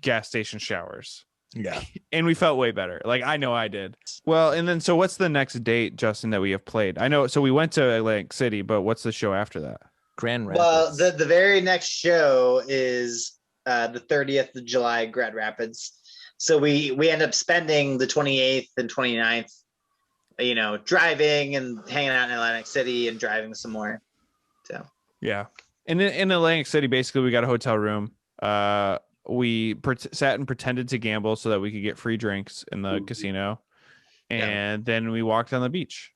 gas station showers. Yeah. And we felt way better. Like, I know I did. Well, and then so what's the next date, Justin, that we have played? I know. So we went to Atlantic City, but what's the show after that? Grand Rapids. Well, the very next show is the 30th of July, Grand Rapids. So we end up spending the 28th and 29th, driving and hanging out in Atlantic City and driving some more. So yeah. And in Atlantic City, basically, we got a hotel room. We sat and pretended to gamble so that we could get free drinks in the casino. And then we walked on the beach.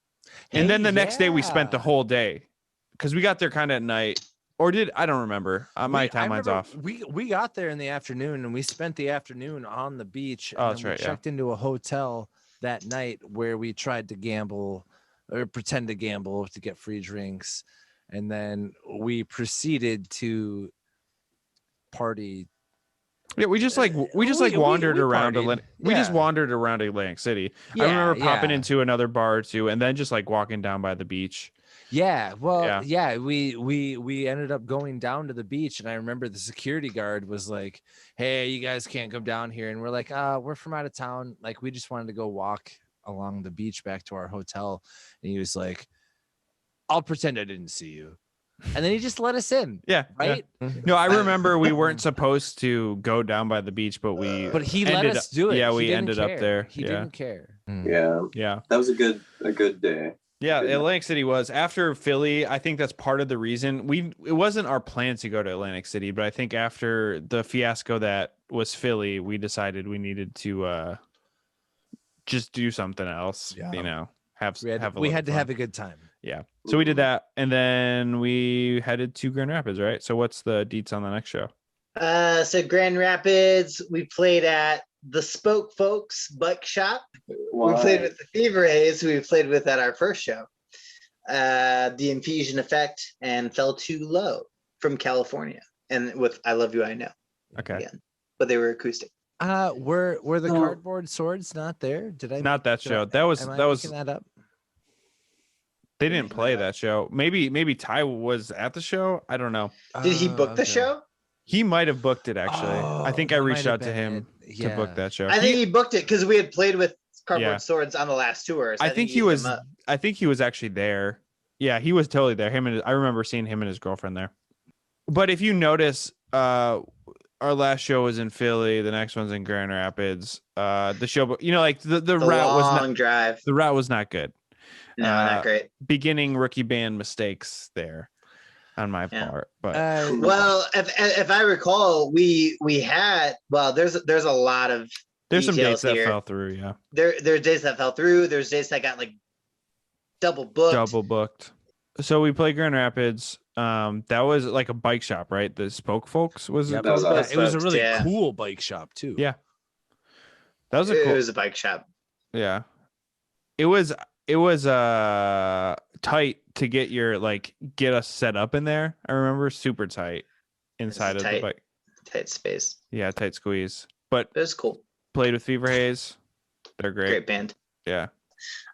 And then the next day we spent the whole day because we got there kind of at night. Or I don't remember. My timeline's off. We got there in the afternoon and we spent the afternoon on the beach. And that's right. We checked into a hotel that night where we tried to gamble or pretend to gamble to get free drinks. And then we proceeded to party. Yeah, we just wandered around. We just wandered around Atlantic City. I remember popping into another bar or two, and then just like walking down by the beach. Yeah, well, we ended up going down to the beach, and I remember the security guard was like, "Hey, you guys can't come down here," and we're like, "We're from out of town. Like, we just wanted to go walk along the beach back to our hotel," and he was like, "I'll pretend I didn't see you." And then he just let us in. Yeah. Right. Yeah. No, I remember we weren't supposed to go down by the beach, but he let us do it. Yeah, we ended up there. He didn't care. Yeah. Yeah. That was a good day. Yeah, Atlantic City was after Philly. I think that's part of the reason it wasn't our plan to go to Atlantic City, but I think after the fiasco that was Philly, we decided we needed to just do something else. Yeah. We had to have a good time. Yeah. So we did that, and then we headed to Grand Rapids, right? So what's the deets on the next show? So Grand Rapids, we played at the Spoke Folks Bike Shop. Why? We played with the Fever Haze, who we played with at our first show. The Emphisian Effect and Fell Too Low from California, and with I Love You, I Know. Okay. Again. But they were acoustic. Were the cardboard swords not there? Did I not that show? That was making that up? They didn't play that show. Maybe Ty was at the show. I don't know. Did he book the show? He might have booked it actually. I think I reached out to him to book that show. I think he booked it because we had played with cardboard swords on the last tour. So I think he was. I think he was actually there. Yeah, he was totally there. I remember seeing him and his girlfriend there. But if you notice, our last show was in Philly. The next one's in Grand Rapids. The show, like the route was not drive. The route was not good. No, not great. Beginning rookie band mistakes there on my part, but well, if I recall, we had there's a lot of some dates that fell through. Yeah, there's days that fell through. There's days that got like double booked. So we played Grand Rapids. That was like a bike shop, right? The Spoke Folks was it? It was a really cool bike shop too. Yeah, that was it was a bike shop. Yeah, it was tight to get us set up in there. I remember super tight inside of the bike. Tight space. Yeah, tight squeeze. But it was cool. Played with Fever Haze. They're great. Great band. Yeah.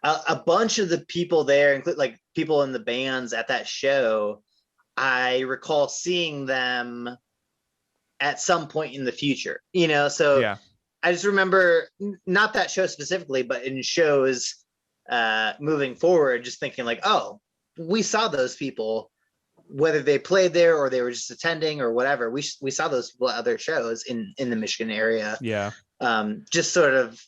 A bunch of the people there, include like people in the bands at that show, I recall seeing them at some point in the future. So yeah. I just remember not that show specifically, but in shows moving forward, just thinking like, oh, we saw those people, whether they played there or they were just attending or whatever. We saw those people at other shows in the Michigan area. Yeah. Just sort of,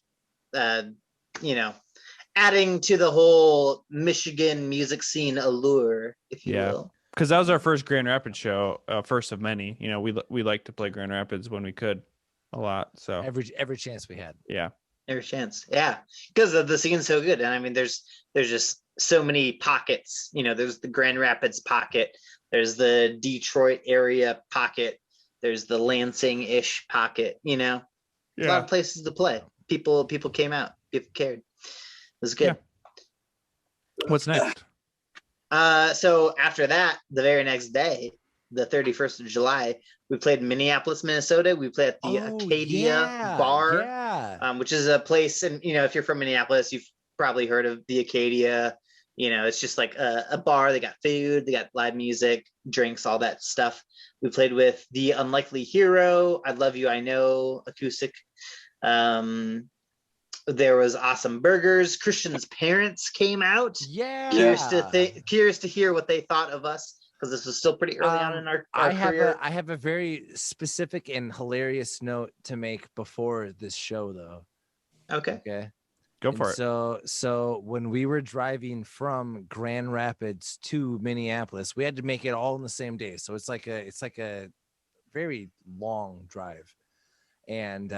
adding to the whole Michigan music scene allure, if you will. Because that was our first Grand Rapids show, first of many. We like to play Grand Rapids when we could a lot. So every chance we had. Yeah. Every chance. Yeah. Because the scene's so good. And I mean, there's just so many pockets. There's the Grand Rapids pocket. There's the Detroit area pocket. There's the Lansing-ish pocket, you know. A lot of places to play. People came out. People cared. It was good. Yeah. What's next? So after that, the very next day, the 31st of July, we played in Minneapolis, Minnesota. We played at the Acadia Bar, which is a place, and you know, if you're from Minneapolis, you've probably heard of the Acadia. You know, it's just like a bar. They got food, they got live music, drinks, all that stuff. We played with The Unlikely Hero, I Love You, I Know, acoustic. There was Awesome Burgers. Christian's parents came out. Yeah. Curious to hear what they thought of us, because this was still pretty early on in our career. I have a very specific and hilarious note to make before this show, though. Okay. Go for it. So when we were driving from Grand Rapids to Minneapolis, we had to make it all in the same day. So it's like a very long drive, and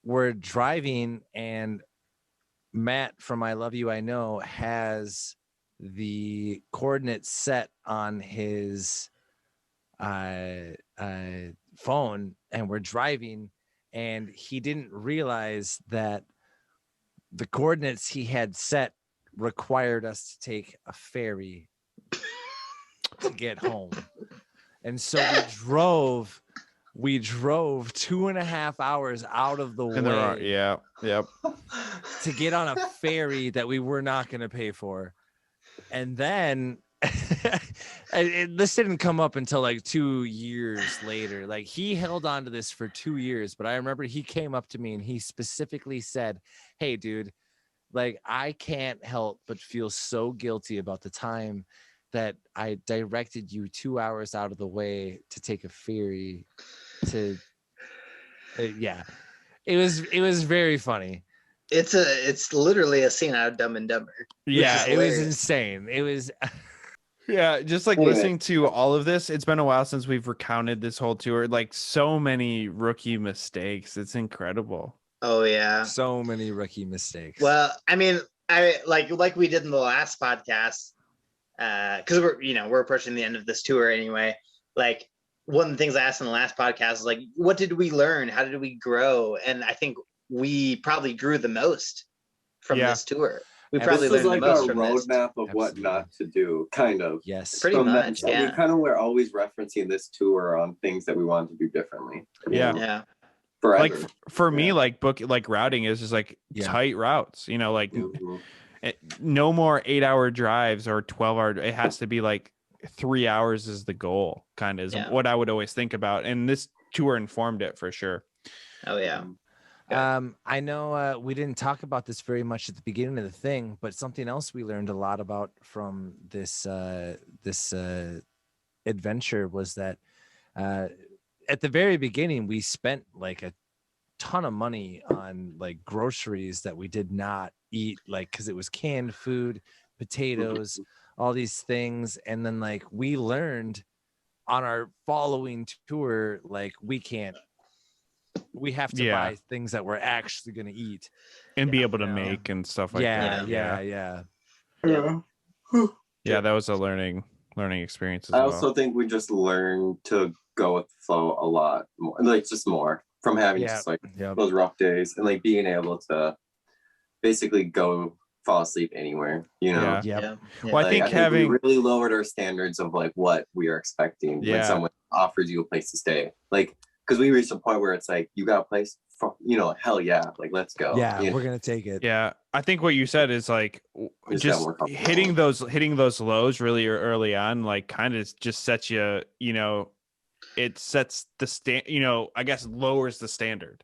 we're driving, and Matt from I Love You, I Know has the coordinates set on his phone, and we're driving, and he didn't realize that the coordinates he had set required us to take a ferry to get home. And so we drove 2.5 hours out of the way to get on a ferry that we were not going to pay for. And then this didn't come up until like 2 years later. Like, he held on to this for 2 years, but I remember he came up to me and he specifically said, "Hey dude, like, I can't help but feel so guilty about the time that I directed you 2 hours out of the way to take a ferry to it was very funny." It's literally a scene out of Dumb and Dumber. Yeah, it was insane. It was yeah, just like listening to all of this, it's been a while since we've recounted this whole tour. Like, so many rookie mistakes. It's incredible. Oh yeah, so many rookie mistakes. Well, I mean, I like we did in the last podcast, because we're approaching the end of this tour anyway. Like, one of the things I asked in the last podcast is like, what did we learn? How did we grow? And I think we probably grew the most from this tour. We probably learned the most from this. This was like a roadmap of what not to do, kind of. Yes, pretty much. We kind of were always referencing this tour on things that we wanted to do differently. Yeah. Forever. Like for me, like routing is just like tight routes. You know, like no more 8-hour drives or 12-hour. It has to be like 3 hours is the goal. Kind of is what I would always think about, and this tour informed it for sure. Oh yeah. I know we didn't talk about this very much at the beginning of the thing, but something else we learned a lot about from this adventure was that at the very beginning we spent like a ton of money on like groceries that we did not eat, like because it was canned food, potatoes, all these things, and then like we learned on our following tour, like we have to buy things that we're actually going to eat and be able to make and stuff like that. Yeah. That was a learning experience as well. I also think we just learned to go with the flow a lot more, like just more from having just like those rough days and like being able to basically fall asleep anywhere, you know? Well, I think having we really lowered our standards of like what we are expecting when someone offers you a place to stay. Like, because we reached a point where it's like, you got a place, hell yeah, like let's go. Yeah, we're gonna take it. Yeah, I think what you said is like just hitting those lows really early on, like kind of just sets you, it sets the I guess lowers the standard.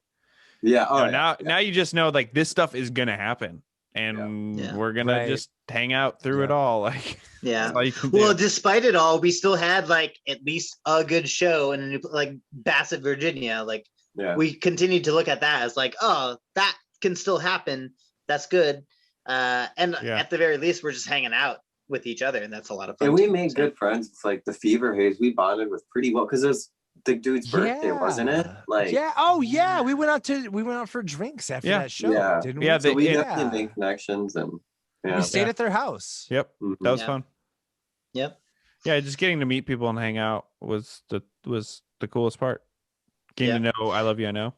Yeah. Now you just know like this stuff is gonna happen, and we're gonna just hang out through it all. Like, well, despite it all, we still had like at least a good show in like Basset, Virginia. Like, we continued to look at that as like, oh, that can still happen. That's good. And at the very least, we're just hanging out with each other, and that's a lot of fun. And we made good friends. It's like the Fever Haze, we bonded with pretty well because it was the dude's birthday, wasn't it? Like, we went out for drinks after that show, didn't we? So we definitely made connections, and we stayed at their house. That was fun. Yep. Yeah, just getting to meet people and hang out was the coolest part. Getting to know I Love You, I Know.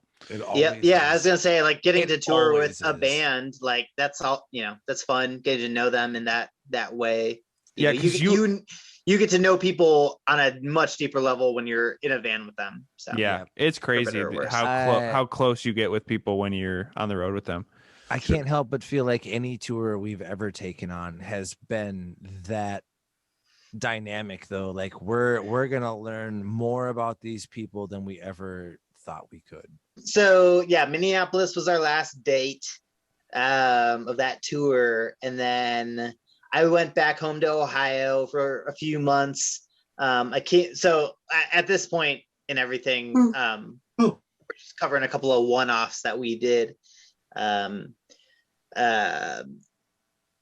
Yeah. I was gonna say, like, getting to tour with a band, like, that's all, that's fun. Getting to know them in that way. You get to know people on a much deeper level when you're in a van with them. So yeah, it's crazy how close you get with people when you're on the road with them. I can't help but feel like any tour we've ever taken on has been that dynamic, though. Like, we're gonna learn more about these people than we ever thought we could. So yeah, Minneapolis was our last date of that tour, and then I went back home to Ohio for a few months. So at this point in everything, we're just covering a couple of one-offs that we did.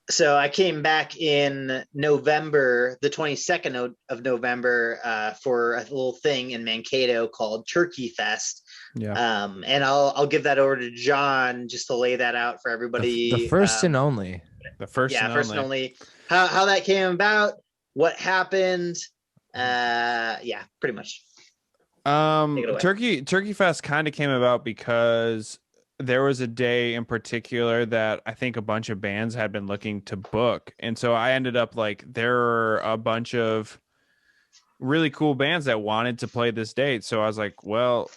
So I came back in November, the 22nd of November, for a little thing in Mankato called Turkey Fest. Yeah. And I'll give that over to John just to lay that out for everybody. The first and only. The first and only. How that came about, what happened. Yeah, pretty much. Turkey Fest kind of came about because there was a day in particular that I think a bunch of bands had been looking to book. And so I ended up like, there are a bunch of really cool bands that wanted to play this date. So I was like, well,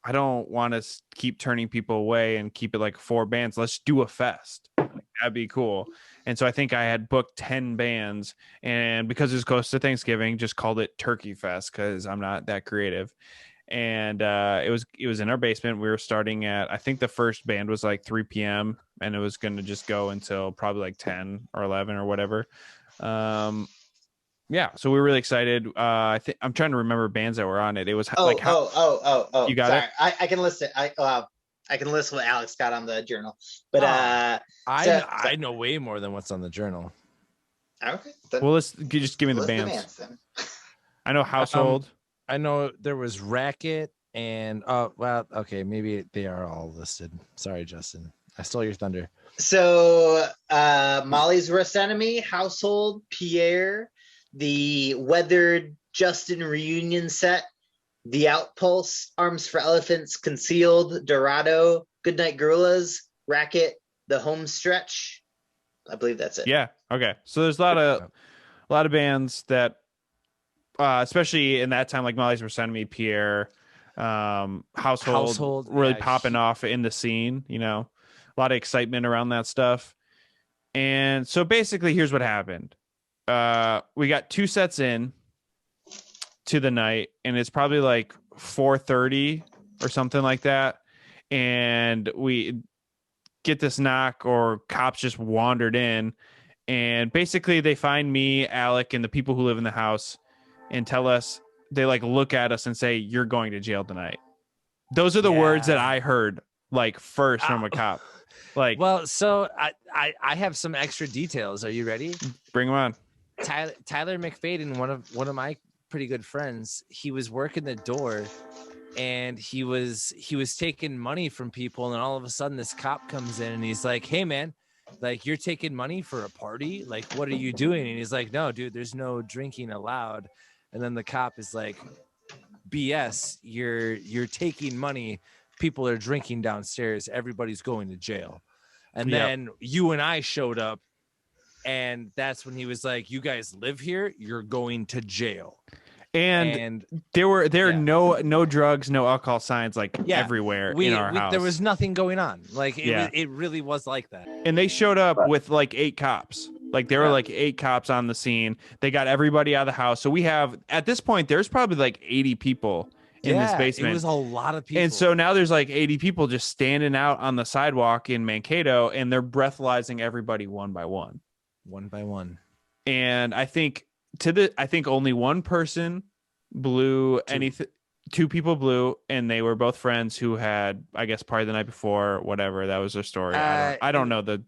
I don't want to keep turning people away and keep it like 4 bands. Let's do a fest. That'd be cool. And so I think I had booked 10 bands, and because it was close to Thanksgiving, just called it Turkey Fest because I'm not that creative. And it was in our basement. We were starting at, I think the first band was like 3 p.m. and it was going to just go until probably like 10 or 11 or whatever. Yeah, so we were really excited. I think I'm trying to remember bands that were on it. It was You got it. I can list it. I can list what Alex got on the journal, but I know way more than what's on the journal. Okay. Well, let's just give me the bands. I know Household. I know there was Racket and okay, maybe they are all listed. Sorry, Justin, I stole your thunder. So Molly's Worst Enemy, Household, Pierre, the Weathered Justin reunion set, The Outpulse, Arms for Elephants, Concealed, Dorado, Goodnight Gorillas, Racket, The Home Stretch. I believe that's it. Yeah. Okay. So there's a lot of bands that, especially in that time, like Molly's Worst Enemy, Pierre, Household really popping off in the scene. A lot of excitement around that stuff. And so basically, here's what happened. We got 2 sets in to the night, and it's probably like 4:30 or something like that, and we get this knock, or cops just wandered in, and basically they find me, Alec, and the people who live in the house and tell us, they like look at us and say, "You're going to jail tonight." Those are the words that I heard like first from a cop. Like, well, so I have some extra details. Are you ready? Bring them on. Tyler McFadden, one of my pretty good friends, he was working the door, and he was taking money from people, and all of a sudden this cop comes in and he's like, "Hey man, like, you're taking money for a party? Like, what are you doing?" And he's like, "No, dude, there's no drinking allowed." And then the cop is like, "BS, you're taking money. People are drinking downstairs. Everybody's going to jail." And then you and I showed up, and that's when he was like, "You guys live here, you're going to jail." And there are no drugs, no alcohol signs everywhere in our house. There was nothing going on. Like it really was like that. And they showed up with like 8 cops. Like there were like 8 cops on the scene. They got everybody out of the house. So we have, at this point, there's probably like 80 people in this basement. It was a lot of people. And so now there's like 80 people just standing out on the sidewalk in Mankato, and they're breathalyzing everybody one by one. One by one. And I think only one person blew anything. 2 people blew, and they were both friends who had, I guess, party the night before, whatever. That was their story. I don't know the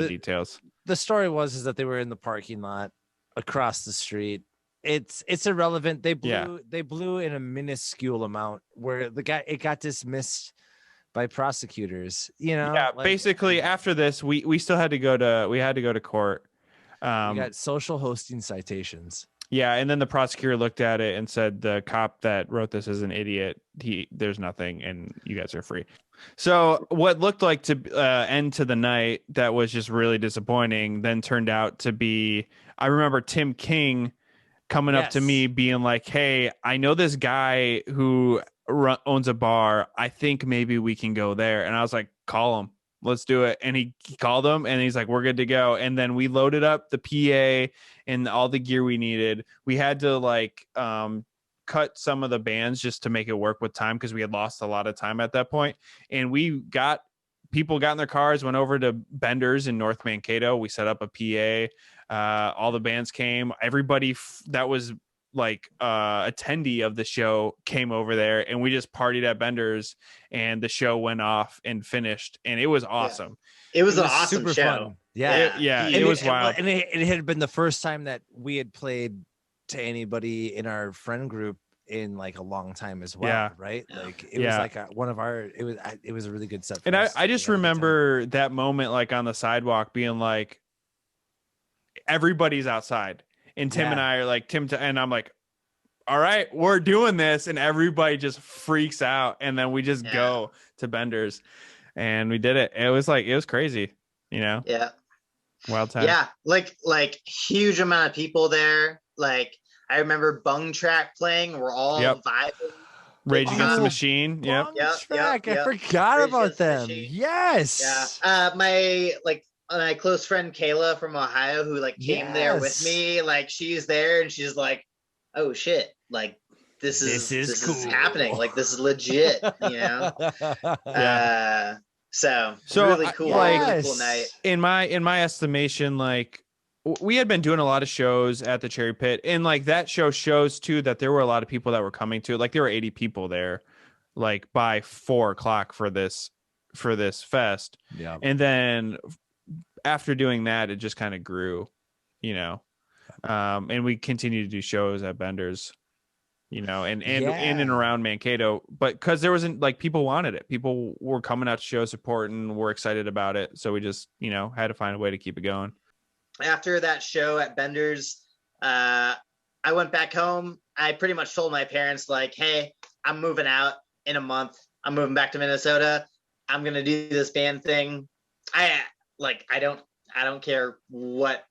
details. The story was that they were in the parking lot across the street. It's irrelevant. They blew in a minuscule amount where it got dismissed by prosecutors. Basically after this, we still had to go to court. We got social hosting citations. Yeah, and then the prosecutor looked at it and said the cop that wrote this is an idiot. There's nothing, and you guys are free. So what looked like to end to the night that was just really disappointing then turned out to be, I remember Tim King coming up to me being like, hey, I know this guy who owns a bar. I think maybe we can go there. And I was like, call him. Let's do it. And he called him and he's like, we're good to go. And then we loaded up the PA and all the gear we needed. We had to like cut some of the bands just to make it work with time because we had lost a lot of time at that point. And people got in their cars, went over to Bender's in North Mankato. We set up a PA. All the bands came. Everybody that was like attendee of the show came over there, and we just partied at Bender's, and the show went off and finished, and it was awesome. Yeah. It was an awesome super show. Fun. It was wild. And it had been the first time that we had played to anybody in our friend group in like a long time as well, right? Like it was like one of our. It was a really good set. And I just remember that moment, like on the sidewalk, being like, everybody's outside. And Tim and I are like, and I'm like, all right, we're doing this. And everybody just freaks out. And then we just go to Bender's and we did it. It was crazy, you know? Yeah. Wild time. Yeah. Like huge amount of people there. Like I remember Bung Track playing. We're all vibing. Rage Against the Machine. Yep. I forgot about them. Yes. Yeah. My close friend Kayla from Ohio, who like came there with me, like she's there and she's like, "Oh shit! Like this is cool. Happening. Like this is legit." You know. So really cool. Really cool night. In my estimation, like we had been doing a lot of shows at the Cherry Pit, and like that shows too that there were a lot of people that were coming to it. Like there were 80 people there, like by 4:00 for this fest. Yeah, and then after doing that, it just kind of grew, you know, and we continue to do shows at Bender's, you know, and in and around Mankato, but because there wasn't like people wanted it, people were coming out to show support and were excited about it, so we just, you know, had to find a way to keep it going. After that show at Bender's, I went back home. I pretty much told my parents like, "Hey, I'm moving out in a month. I'm moving back to Minnesota. I'm gonna do this band thing. I don't care what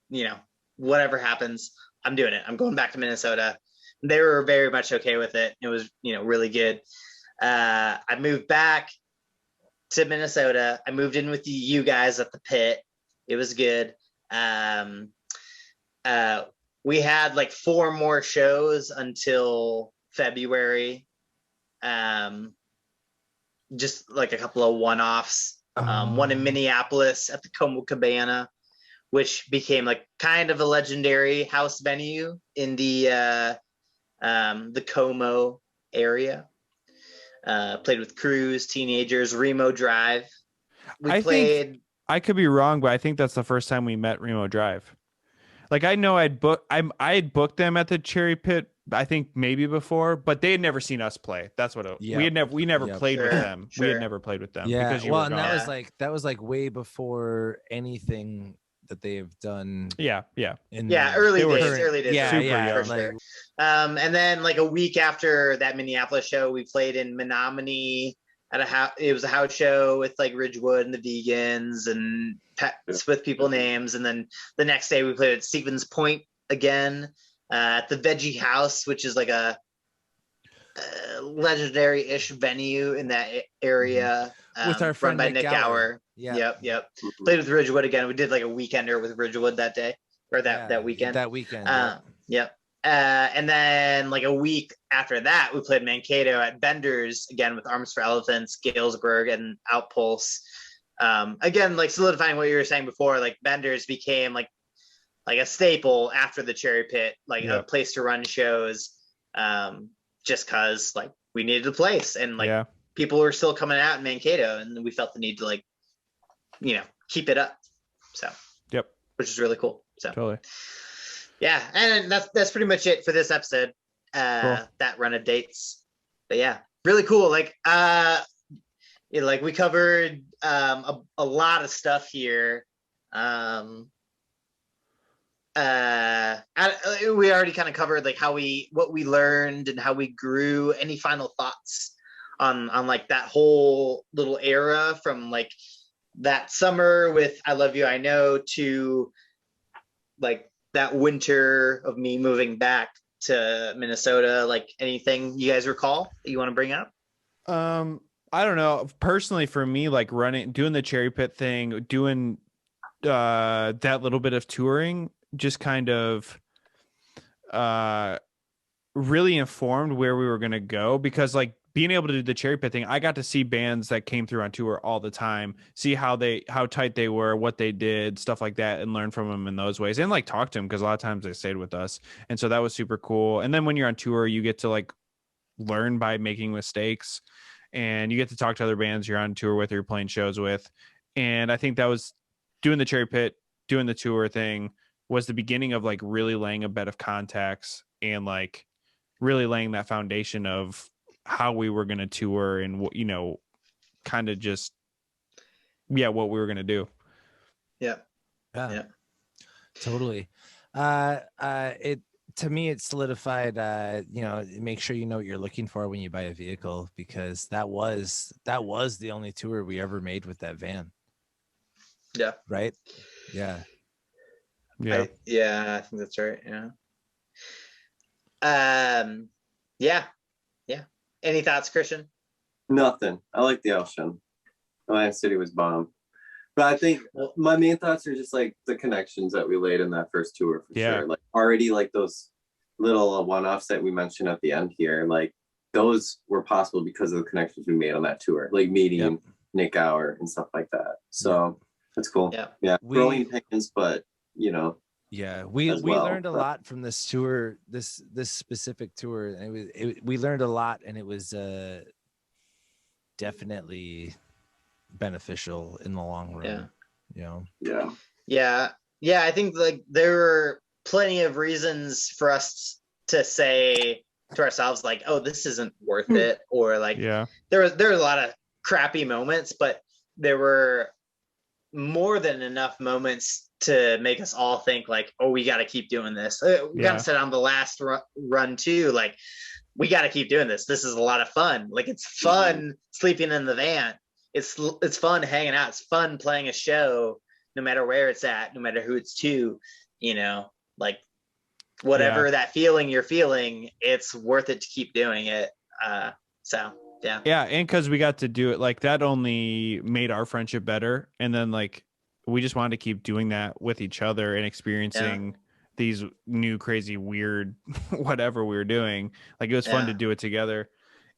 you know, whatever happens, I'm doing it. I'm going back to Minnesota." They were very much okay with it. It was, you know, really good. I moved back to Minnesota. I moved in with you guys at the Pit. It was good. We had like 4 more shows until February. Just like a couple of one-offs. One in Minneapolis at the Como Cabana, which became like kind of a legendary house venue in the Como area. Played with Cruise, Teenagers, Remo Drive. I could be wrong, but I think that's the first time we met Remo Drive. Like I know I had booked them at the Cherry Pit, I think maybe before, but they had never seen us play. That's what we never played with them. Sure. We had never played with them. Yeah. Because well, and that was like way before anything that they've done. Early days. Yeah. For sure. And then like a week after that Minneapolis show, we played in Menominee at a house. It was a house show with like Ridgewood and the Vegans and pets with people names. And then the next day we played at Stevens Point again at the Veggie House, which is like a legendary-ish venue in that area. With our friend run by Nick Gower. Yeah. Yep. Played with Ridgewood again. We did like a weekender with Ridgewood that day or that weekend. Yep. And then like a week after that, we played Mankato at Bender's again with Arms for Elephants, Galesburg, and Outpulse. Again, like solidifying what you were saying before, like Bender's became like a staple after the Cherry Pit, like a place to run shows, just cause like we needed a place and like people were still coming out in Mankato and we felt the need to like, you know, keep it up. So, which is really cool. So totally. Yeah, and that's pretty much it for this episode. Cool. That run of dates, but yeah, really cool. Like, you know, like we covered a lot of stuff here. we already kind of covered like what we learned and how we grew. Any final thoughts on like that whole little era from like that summer with I Love You I Know to like that winter of me moving back to Minnesota? Like anything you guys recall that you want to bring up? I don't know. Personally, for me, like doing the Cherry Pit thing, doing that little bit of touring, just kind of really informed where we were going to go, because like being able to do the Cherry Pit thing, I got to see bands that came through on tour all the time, see how tight they were, what they did, stuff like that, and learn from them in those ways, and like talk to them, because a lot of times they stayed with us, and so that was super cool. And then when you're on tour, you get to like learn by making mistakes, and you get to talk to other bands you're on tour with or you're playing shows with. And I think that was doing the Cherry Pit, doing the tour thing was the beginning of like really laying a bed of contacts and like really laying that foundation of how we were going to tour and what, kind of just, what we were going to do. Yeah. Totally. To me, it solidified, make sure you know what you're looking for when you buy a vehicle, because that was the only tour we ever made with that van. Yeah. Right. Yeah. I think that's right. Yeah. Any thoughts, Christian? Nothing. I like the ocean. Atlantic City was bomb. But I think my main thoughts are just like the connections that we laid in that first tour for sure. Like already like those little one-offs that we mentioned at the end here, like those were possible because of the connections we made on that tour, like meeting Nick Gower and stuff like that. So that's cool. Yeah. Growing pains, but we learned a lot from this tour, this specific tour. And we learned a lot, and it was definitely beneficial in the long run. I think like there were plenty of reasons for us to say to ourselves like, oh, this isn't worth it, or like there were a lot of crappy moments, but there were more than enough moments to make us all think like, oh, we got to keep doing this. We kind of said on the last run too, like we got to keep doing this. This is a lot of fun. Like it's fun sleeping in the van. It's fun hanging out. It's fun playing a show, no matter where it's at, no matter who it's to, like whatever that feeling you're feeling, it's worth it to keep doing it. And because we got to do it, like that only made our friendship better. And then like we just wanted to keep doing that with each other and experiencing these new crazy weird whatever we were doing. Like it was fun to do it together.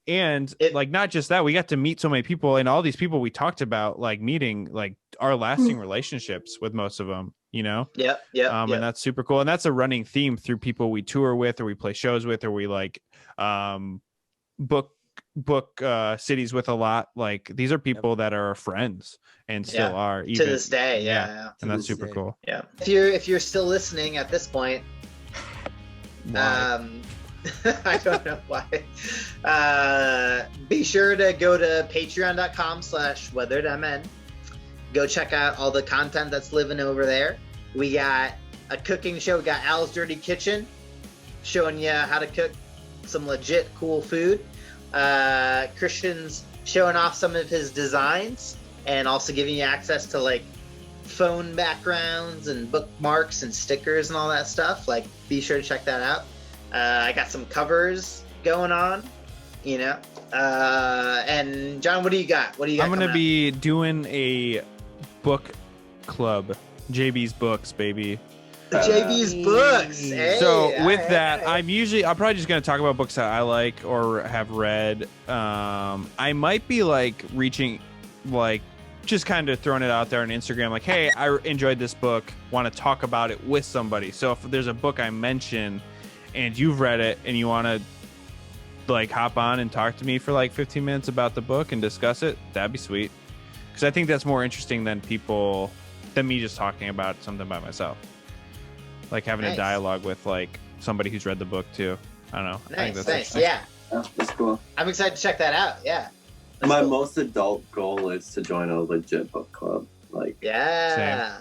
And like not just that, we got to meet so many people, and all these people we talked about like meeting, like our lasting relationships with most of them, and that's super cool. And that's a running theme through people we tour with or we play shows with or we like book cities with a lot. Like these are people that are friends and still are even to this day. And that's super cool. If you're still listening at this point, I don't know why. Be sure to go to patreon.com/weatheredmn. Go check out all the content that's living over there. We got a cooking show. We got Al's Dirty Kitchen, showing you how to cook some legit cool food. Christian's showing off some of his designs and also giving you access to like phone backgrounds and bookmarks and stickers and all that stuff. Like, be sure to check that out. I got some covers going on, and John, what do you got? I'm going to be doing a book club, JB's Books, baby. JB's Books. Hey, so with that, I'm probably just going to talk about books that I like or have read. I might be like reaching, like just kind of throwing it out there on Instagram, like, hey, I enjoyed this book, want to talk about it with somebody. So if there's a book I mention and you've read it and you want to like hop on and talk to me for like 15 minutes about the book and discuss it, that'd be sweet. Because I think that's more interesting than me just talking about something by myself. Like having a dialogue with like somebody who's read the book too. I don't know. I think that's that's cool. I'm excited to check that out. My most adult goal is to join a legit book club. Like Same.